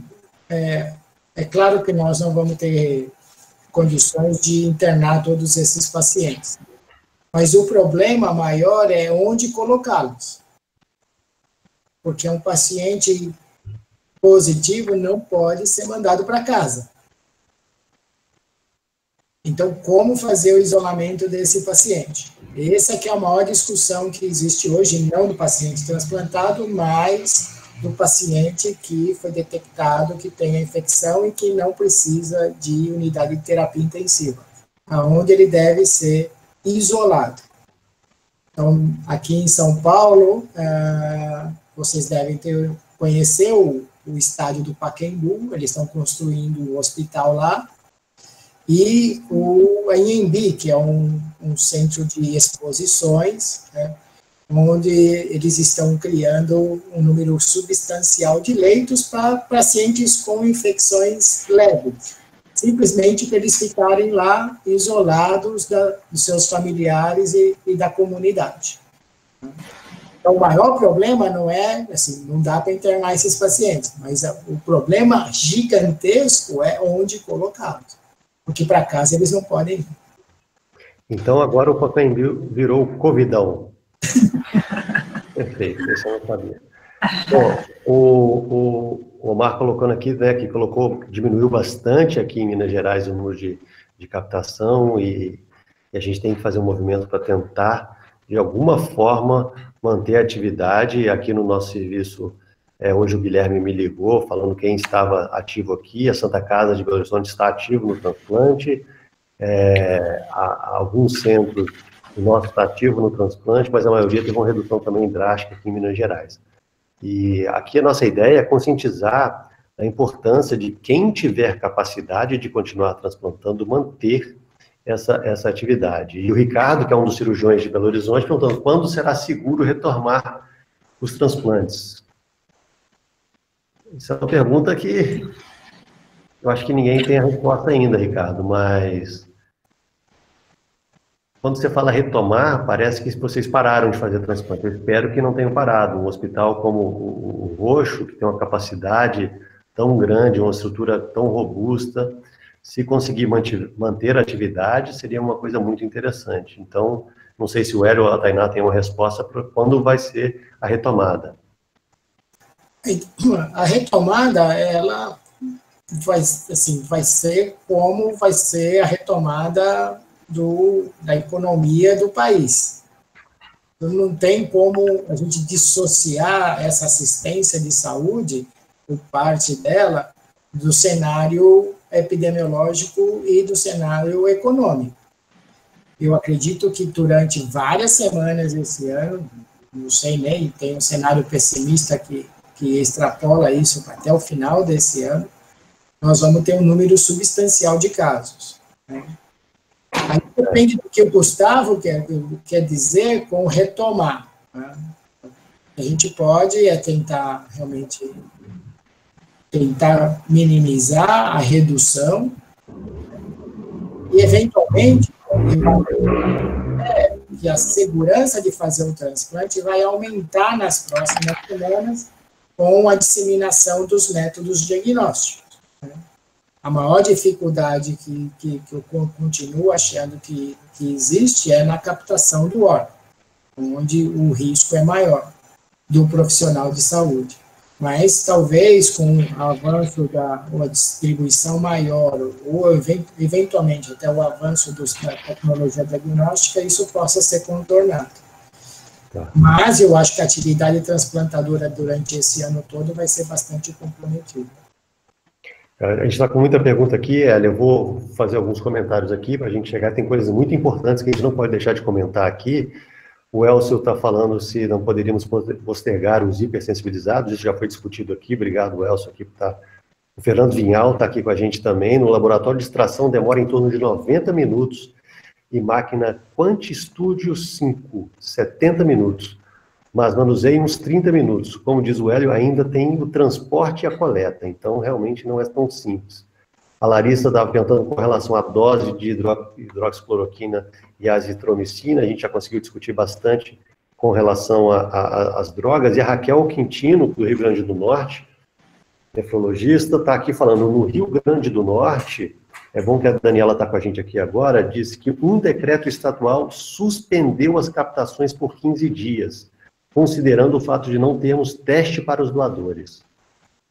é claro que nós não vamos ter condições de internar todos esses pacientes, mas o problema maior é onde colocá-los, porque um paciente positivo não pode ser mandado para casa. Então, como fazer o isolamento desse paciente? Essa que é a maior discussão que existe hoje, não do paciente transplantado, mas do paciente que foi detectado que tem a infecção e que não precisa de unidade de terapia intensiva, onde ele deve ser isolado. Então, aqui em São Paulo, vocês devem conhecer o estádio do Pacaembu, eles estão construindo um hospital lá, e o Anhembi, que é um centro de exposições, né, onde eles estão criando um número substancial de leitos para pacientes com infecções leves, simplesmente para eles ficarem lá isolados dos seus familiares e da comunidade. Então, o maior problema não é, assim, não dá para internar esses pacientes, mas o problema gigantesco é onde colocá-los, porque para casa eles não podem ir. Então, agora o Pacaembu virou o Covidão. Perfeito, isso eu não sabia. Bom, o Omar colocando aqui, né, que diminuiu bastante aqui em Minas Gerais o número de captação e a gente tem que fazer um movimento para tentar, de alguma forma, manter a atividade. Aqui no nosso serviço, hoje o Guilherme me ligou, falando quem estava ativo aqui, a Santa Casa de Belo Horizonte está ativo no transplante, alguns centros, o nosso está ativo no transplante, mas a maioria teve uma redução também drástica aqui em Minas Gerais. E aqui a nossa ideia é conscientizar a importância de quem tiver capacidade de continuar transplantando, manter essa atividade. E o Ricardo, que é um dos cirurgiões de Belo Horizonte, perguntando quando será seguro retomar os transplantes. Isso é uma pergunta que eu acho que ninguém tem a resposta ainda, Ricardo, mas quando você fala retomar, parece que vocês pararam de fazer transplante. Eu espero que não tenham parado. Um hospital como o Roxo, que tem uma capacidade tão grande, uma estrutura tão robusta, se conseguir manter a atividade, seria uma coisa muito interessante. Então, não sei se o Hélio ou a Tainá tem uma resposta para quando vai ser a retomada. A retomada, ela vai ser como vai ser a retomada da economia do país. Então, não tem como a gente dissociar essa assistência de saúde, por parte dela, do cenário epidemiológico e do cenário econômico. Eu acredito que durante várias semanas esse ano, não sei nem, tem um cenário pessimista que extrapola isso até o final desse ano, nós vamos ter um número substancial de casos. Né? Aí depende do que o Gustavo quer dizer com retomar. Né? A gente pode tentar realmente minimizar a redução e, eventualmente, que a segurança de fazer um transplante vai aumentar nas próximas semanas com a disseminação dos métodos diagnósticos. Né? A maior dificuldade que eu continuo achando que existe é na captação do órgão, onde o risco é maior do profissional de saúde. Mas, talvez, com o avanço uma distribuição maior, ou eventualmente até o avanço da tecnologia diagnóstica, isso possa ser contornado. Tá. Mas eu acho que a atividade transplantadora durante esse ano todo vai ser bastante comprometida. A gente está com muita pergunta aqui, Elia, eu vou fazer alguns comentários aqui para a gente chegar, tem coisas muito importantes que a gente não pode deixar de comentar aqui. O Elcio está falando se não poderíamos postergar os hipersensibilizados, isso já foi discutido aqui, obrigado, Elcio, aqui por estar. O Fernando Vinhal está aqui com a gente também, no laboratório de extração demora em torno de 90 minutos, e máquina QuantStudio 5, 70 minutos, mas manuseio uns 30 minutos. Como diz o Hélio, ainda tem o transporte e a coleta, então realmente não é tão simples. A Larissa estava perguntando com relação à dose de hidroxicloroquina e azitromicina, a gente já conseguiu discutir bastante com relação às drogas, e a Raquel Quintino, do Rio Grande do Norte, nefrologista, está aqui falando, no Rio Grande do Norte, é bom que a Daniela está com a gente aqui agora, disse que um decreto estadual suspendeu as captações por 15 dias, considerando o fato de não termos teste para os doadores.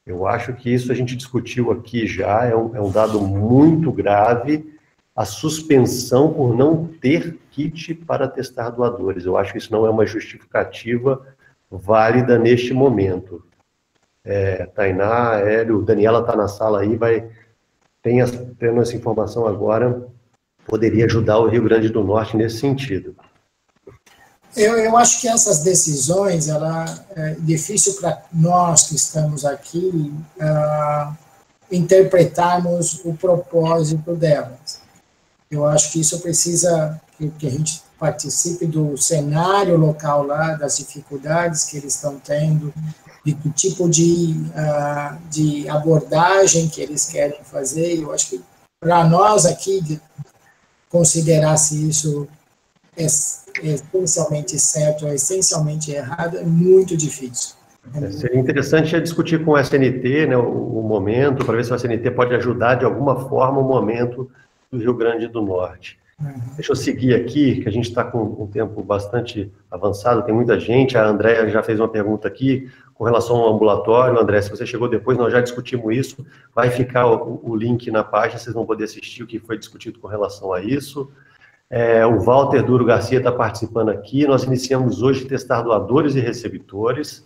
Eu acho que isso a gente discutiu aqui já, é um dado muito grave, a suspensão por não ter kit para testar doadores. Eu acho que isso não é uma justificativa válida neste momento. Tainá, Hélio, Daniela está na sala aí, tendo essa informação agora, poderia ajudar o Rio Grande do Norte nesse sentido. Eu acho que essas decisões, é difícil para nós que estamos aqui interpretarmos o propósito delas. Eu acho que isso precisa que a gente participe do cenário local lá, das dificuldades que eles estão tendo, de que tipo de abordagem que eles querem fazer. Eu acho que para nós aqui, considerar-se isso essencialmente certo ou essencialmente errado é muito difícil. Seria interessante discutir com o SNT, né, o momento, para ver se o SNT pode ajudar de alguma forma o momento do Rio Grande do Norte. Deixa eu seguir aqui, que a gente está com um tempo bastante avançado, tem muita gente, a Andréa já fez uma pergunta aqui com relação ao ambulatório. André, se você chegou depois, nós já discutimos isso, vai ficar o link na página, vocês vão poder assistir o que foi discutido com relação a isso. O Walter Duro Garcia está participando aqui, nós iniciamos hoje testar doadores e receptores,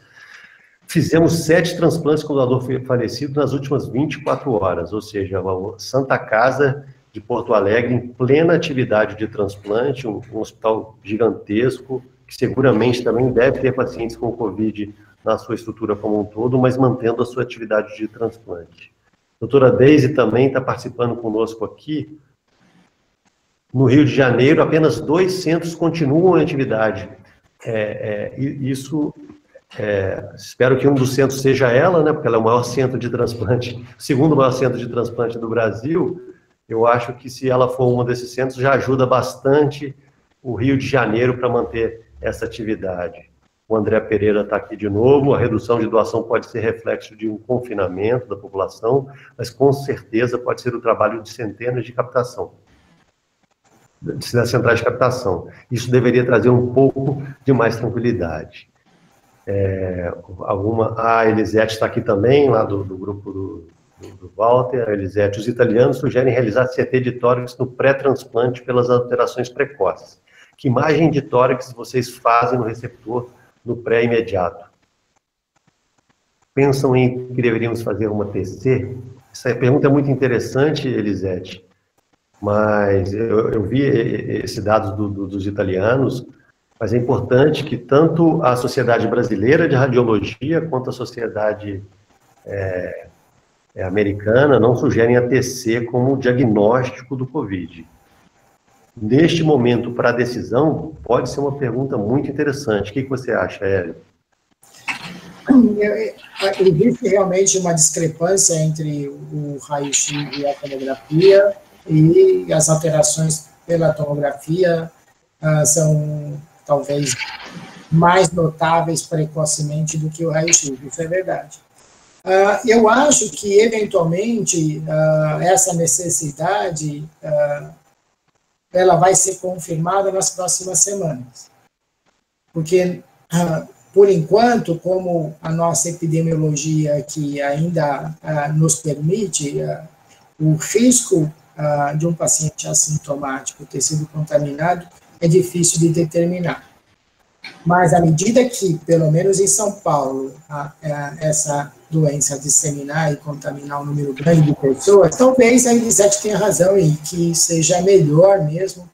fizemos 7 transplantes com doador falecido nas últimas 24 horas, ou seja, a Santa Casa de Porto Alegre em plena atividade de transplante, um hospital gigantesco, que seguramente também deve ter pacientes com Covid na sua estrutura como um todo, mas mantendo a sua atividade de transplante. A doutora Deise também está participando conosco aqui. No Rio de Janeiro, apenas 2 centros continuam em atividade. Espero que um dos centros seja ela, né, porque ela é o maior centro de transplante, o segundo maior centro de transplante do Brasil. Eu acho que se ela for um desses centros, já ajuda bastante o Rio de Janeiro para manter essa atividade. O André Pereira está aqui de novo, a redução de doação pode ser reflexo de um confinamento da população, mas com certeza pode ser o trabalho de centenas de captação, das centrais de captação. Isso deveria trazer um pouco de mais tranquilidade. A Elisete está aqui também, lá do grupo do Walter. A Elisete, os italianos sugerem realizar CT de tórax no pré-transplante pelas alterações precoces. Que imagem de tórax vocês fazem no receptor no pré-imediato? Pensam em que deveríamos fazer uma TC? Essa pergunta é muito interessante, Elisete, mas eu vi esse dado dos italianos, mas é importante que tanto a Sociedade Brasileira de Radiologia quanto a Sociedade americana não sugerem a TC como diagnóstico do COVID. Neste momento, para a decisão, pode ser uma pergunta muito interessante. O que você acha, Hélio? Existe realmente uma discrepância entre o raio-x e a tomografia, e as alterações pela tomografia são talvez mais notáveis precocemente do que o raio-x, isso é verdade. Eu acho que, eventualmente, essa necessidade ela vai ser confirmada nas próximas semanas. Porque, por enquanto, como a nossa epidemiologia aqui ainda nos permite, o risco de um paciente assintomático ter sido contaminado é difícil de determinar. Mas, à medida que, pelo menos em São Paulo, essa doença disseminar e contaminar um número grande de pessoas, talvez a Elisete tenha razão e que seja melhor mesmo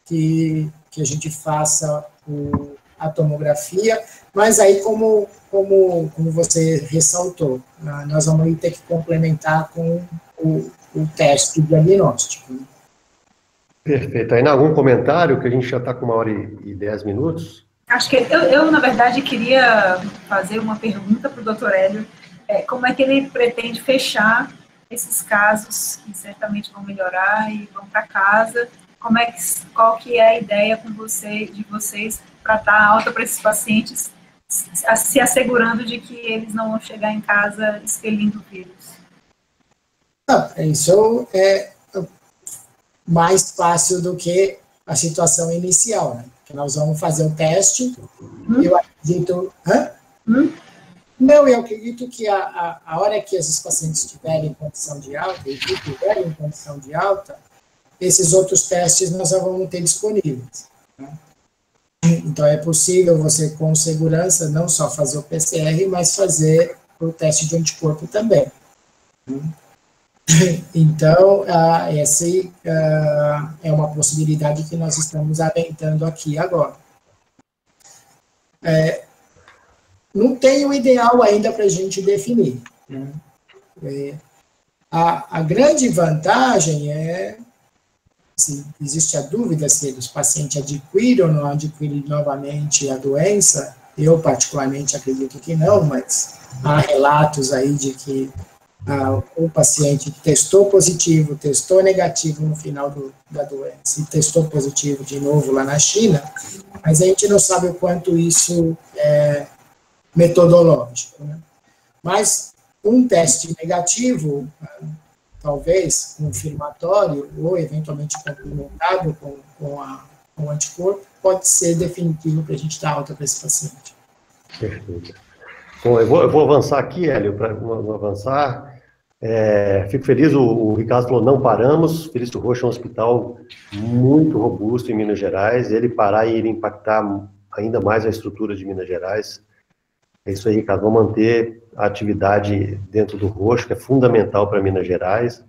que a gente faça a tomografia, mas aí, como você ressaltou, nós vamos ter que complementar com o teste diagnóstico. Perfeito. Aí, algum comentário, que a gente já está com 1h10? Acho que eu, na verdade, queria fazer uma pergunta para o doutor Hélio. Como é que ele pretende fechar esses casos que certamente vão melhorar e vão para casa? Qual que é a ideia de vocês para dar alta para esses pacientes, se assegurando de que eles não vão chegar em casa expelindo o vírus? Isso é mais fácil do que a situação inicial, né? Que nós vamos fazer o teste. Eu acredito... Não, eu acredito que a hora que esses pacientes estiverem em condição de alta, e que estiverem em condição de alta, esses outros testes nós já vamos ter disponíveis, né? Então, é possível você, com segurança, não só fazer o PCR, mas fazer o teste de anticorpo também. Então, essa é uma possibilidade que nós estamos aventando aqui agora. Não tem o ideal ainda para a gente definir, né? A grande vantagem é, se existe a dúvida se os pacientes adquirem ou não adquirem novamente a doença, eu particularmente acredito que não, mas há relatos aí de que o paciente testou positivo, testou negativo no final da doença e testou positivo de novo lá na China, mas a gente não sabe o quanto isso é metodológico, né? Mas um teste negativo, talvez confirmatório ou eventualmente complementado com o anticorpo, pode ser definitivo para a gente dar alta para esse paciente. Perfeito. Bom, eu vou avançar aqui, Hélio, para avançar. Fico feliz, o Ricardo falou, não paramos. Felício Rocha é um hospital muito robusto em Minas Gerais. Ele parar iria impactar ainda mais a estrutura de Minas Gerais. É isso aí, Ricardo. Vamos manter a atividade dentro do Roxo, que é fundamental para Minas Gerais.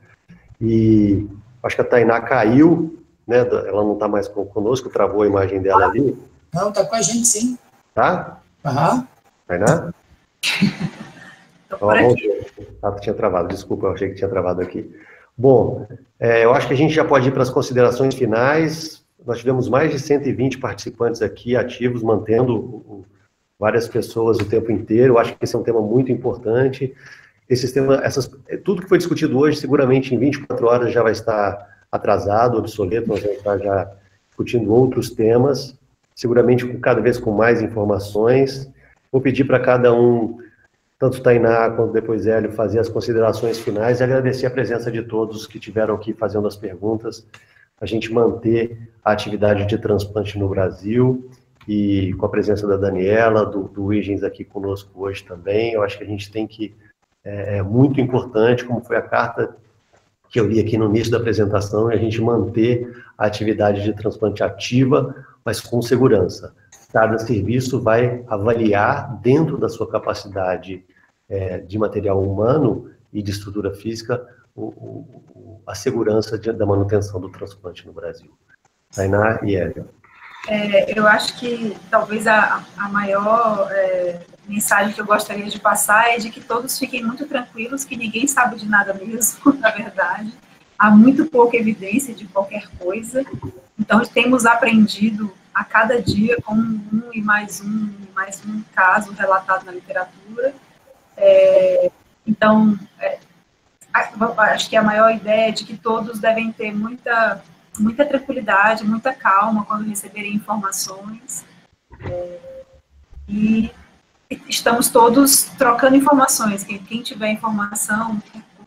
E acho que a Tainá caiu, né? Ela não está mais conosco, travou a imagem dela ali. Não, está com a gente, sim. Tá? Aham. Tainá? Tinha travado, desculpa, eu achei que tinha travado aqui. Bom, eu acho que a gente já pode ir para as considerações finais. Nós tivemos mais de 120 participantes aqui ativos, mantendo várias pessoas o tempo inteiro. Eu acho que esse é um tema muito importante. Tudo que foi discutido hoje, seguramente em 24 horas já vai estar atrasado, obsoleto, nós vamos estar já discutindo outros temas, seguramente cada vez com mais informações. Vou pedir para cada um, tanto Tainá quanto depois Hélio, fazer as considerações finais e agradecer a presença de todos que estiveram aqui fazendo as perguntas, para a gente manter a atividade de transplante no Brasil, e com a presença da Daniela, do Huygens aqui conosco hoje também. Eu acho que a gente tem que, é muito importante, como foi a carta que eu li aqui no início da apresentação, é a gente manter a atividade de transplante ativa, mas com segurança. Cada serviço vai avaliar, dentro da sua capacidade de material humano, e de estrutura física a segurança da manutenção do transplante no Brasil. Tainá e Hélio. Eu acho que talvez a maior mensagem que eu gostaria de passar é de que todos fiquem muito tranquilos, que ninguém sabe de nada mesmo, na verdade. Há muito pouca evidência de qualquer coisa. Então, temos aprendido a cada dia com um e mais um caso relatado na literatura. Então, acho que a maior ideia é de que todos devem ter muita tranquilidade, muita calma quando receberem informações. E estamos todos trocando informações. Quem tiver informação,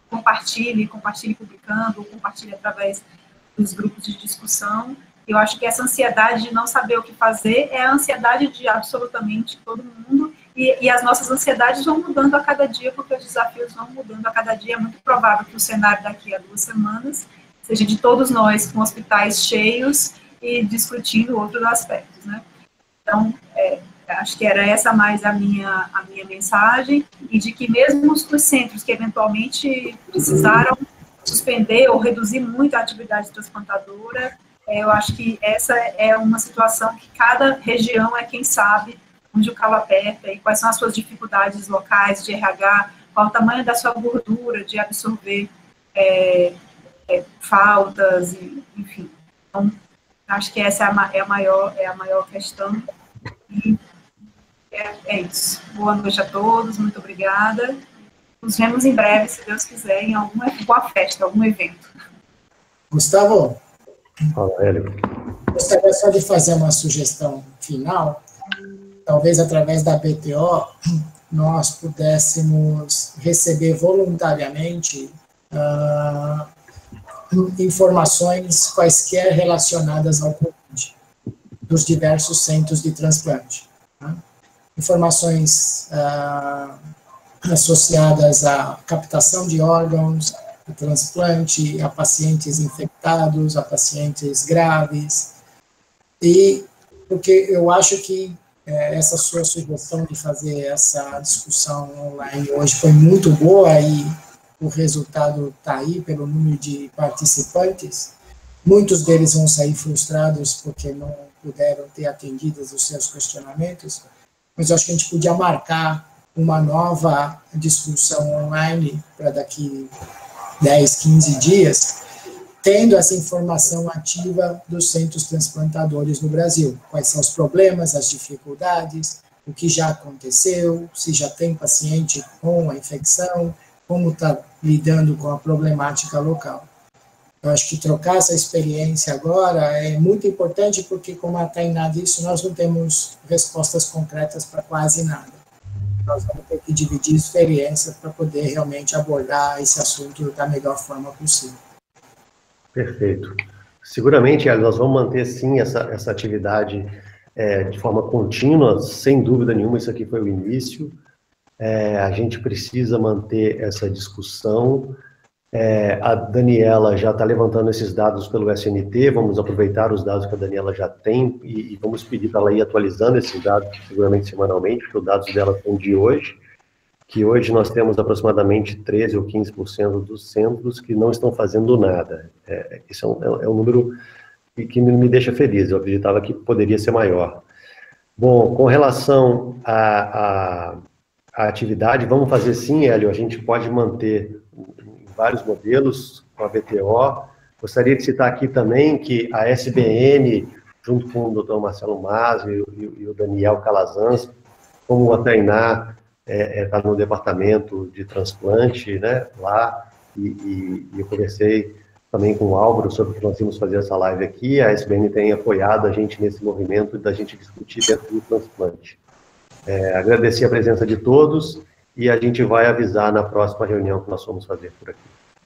compartilhe publicando, ou compartilhe através dos grupos de discussão. Eu acho que essa ansiedade de não saber o que fazer é a ansiedade de absolutamente todo mundo, e as nossas ansiedades vão mudando a cada dia, porque os desafios vão mudando a cada dia. É muito provável que o cenário daqui a 2 semanas seja de todos nós com hospitais cheios e discutindo outros aspectos, né? Então, acho que era essa mais a minha mensagem, e de que mesmo os centros que eventualmente precisaram suspender ou reduzir muito a atividade transplantadora, eu acho que essa é uma situação que cada região é quem sabe onde o calo aperta e quais são as suas dificuldades locais de RH, qual o tamanho da sua gordura de absorver faltas, enfim. Então, acho que essa é a maior questão. E é isso. Boa noite a todos, muito obrigada. Nos vemos em breve, se Deus quiser, em alguma festa, algum evento. Gustavo? Fala, Hélio. Gostaria só de fazer uma sugestão final. Talvez através da BTO nós pudéssemos receber voluntariamente informações quaisquer relacionadas ao Covid, dos diversos centros de transplante. Tá? Informações associadas à captação de órgãos, a transplante, a pacientes infectados, a pacientes graves, e porque eu acho que essa sua sugestão de fazer essa discussão online hoje foi muito boa, e o resultado está aí pelo número de participantes. Muitos deles vão sair frustrados porque não puderam ter atendido os seus questionamentos, mas eu acho que a gente podia marcar uma nova discussão online para daqui 10, 15 dias, tendo essa informação ativa dos centros transplantadores no Brasil. Quais são os problemas, as dificuldades, o que já aconteceu, se já tem paciente com a infecção, como está lidando com a problemática local. Eu acho que trocar essa experiência agora é muito importante, porque, como a Tainá disse, nós não temos respostas concretas para quase nada. Nós vamos ter que dividir experiências para poder realmente abordar esse assunto da melhor forma possível. Perfeito. Seguramente, nós vamos manter, sim, essa atividade de forma contínua, sem dúvida nenhuma. Isso aqui foi o início. A gente precisa manter essa discussão. A Daniela já está levantando esses dados pelo SNT, vamos aproveitar os dados que a Daniela já tem e vamos pedir para ela ir atualizando esses dados, seguramente semanalmente, porque os dados dela são de hoje, que hoje nós temos aproximadamente 13% ou 15% dos centros que não estão fazendo nada. Isso é um número que me deixa feliz, eu acreditava que poderia ser maior. Bom, com relação à atividade, vamos fazer sim, Hélio, a gente pode manter vários modelos com a BTO. Gostaria de citar aqui também que a SBN, junto com o Dr. Marcelo Mas e o Daniel Calazans, como a Tainá está no departamento de transplante, né, lá, e eu conversei também com o Álvaro sobre o que nós íamos fazer essa live aqui. A SBN tem apoiado a gente nesse movimento da gente discutir dentro do transplante. Agradecer a presença de todos, e a gente vai avisar na próxima reunião que nós vamos fazer por aqui.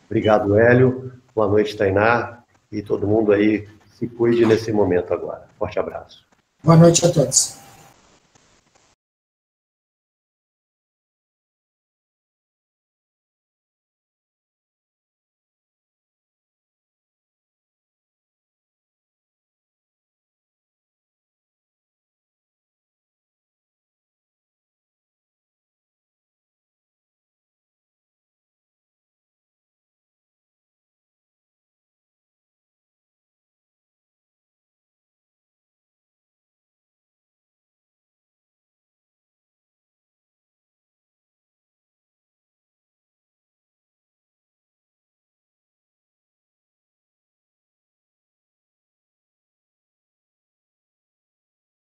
Obrigado, Hélio. Boa noite, Tainá. E todo mundo aí se cuide nesse momento agora. Forte abraço. Boa noite a todos.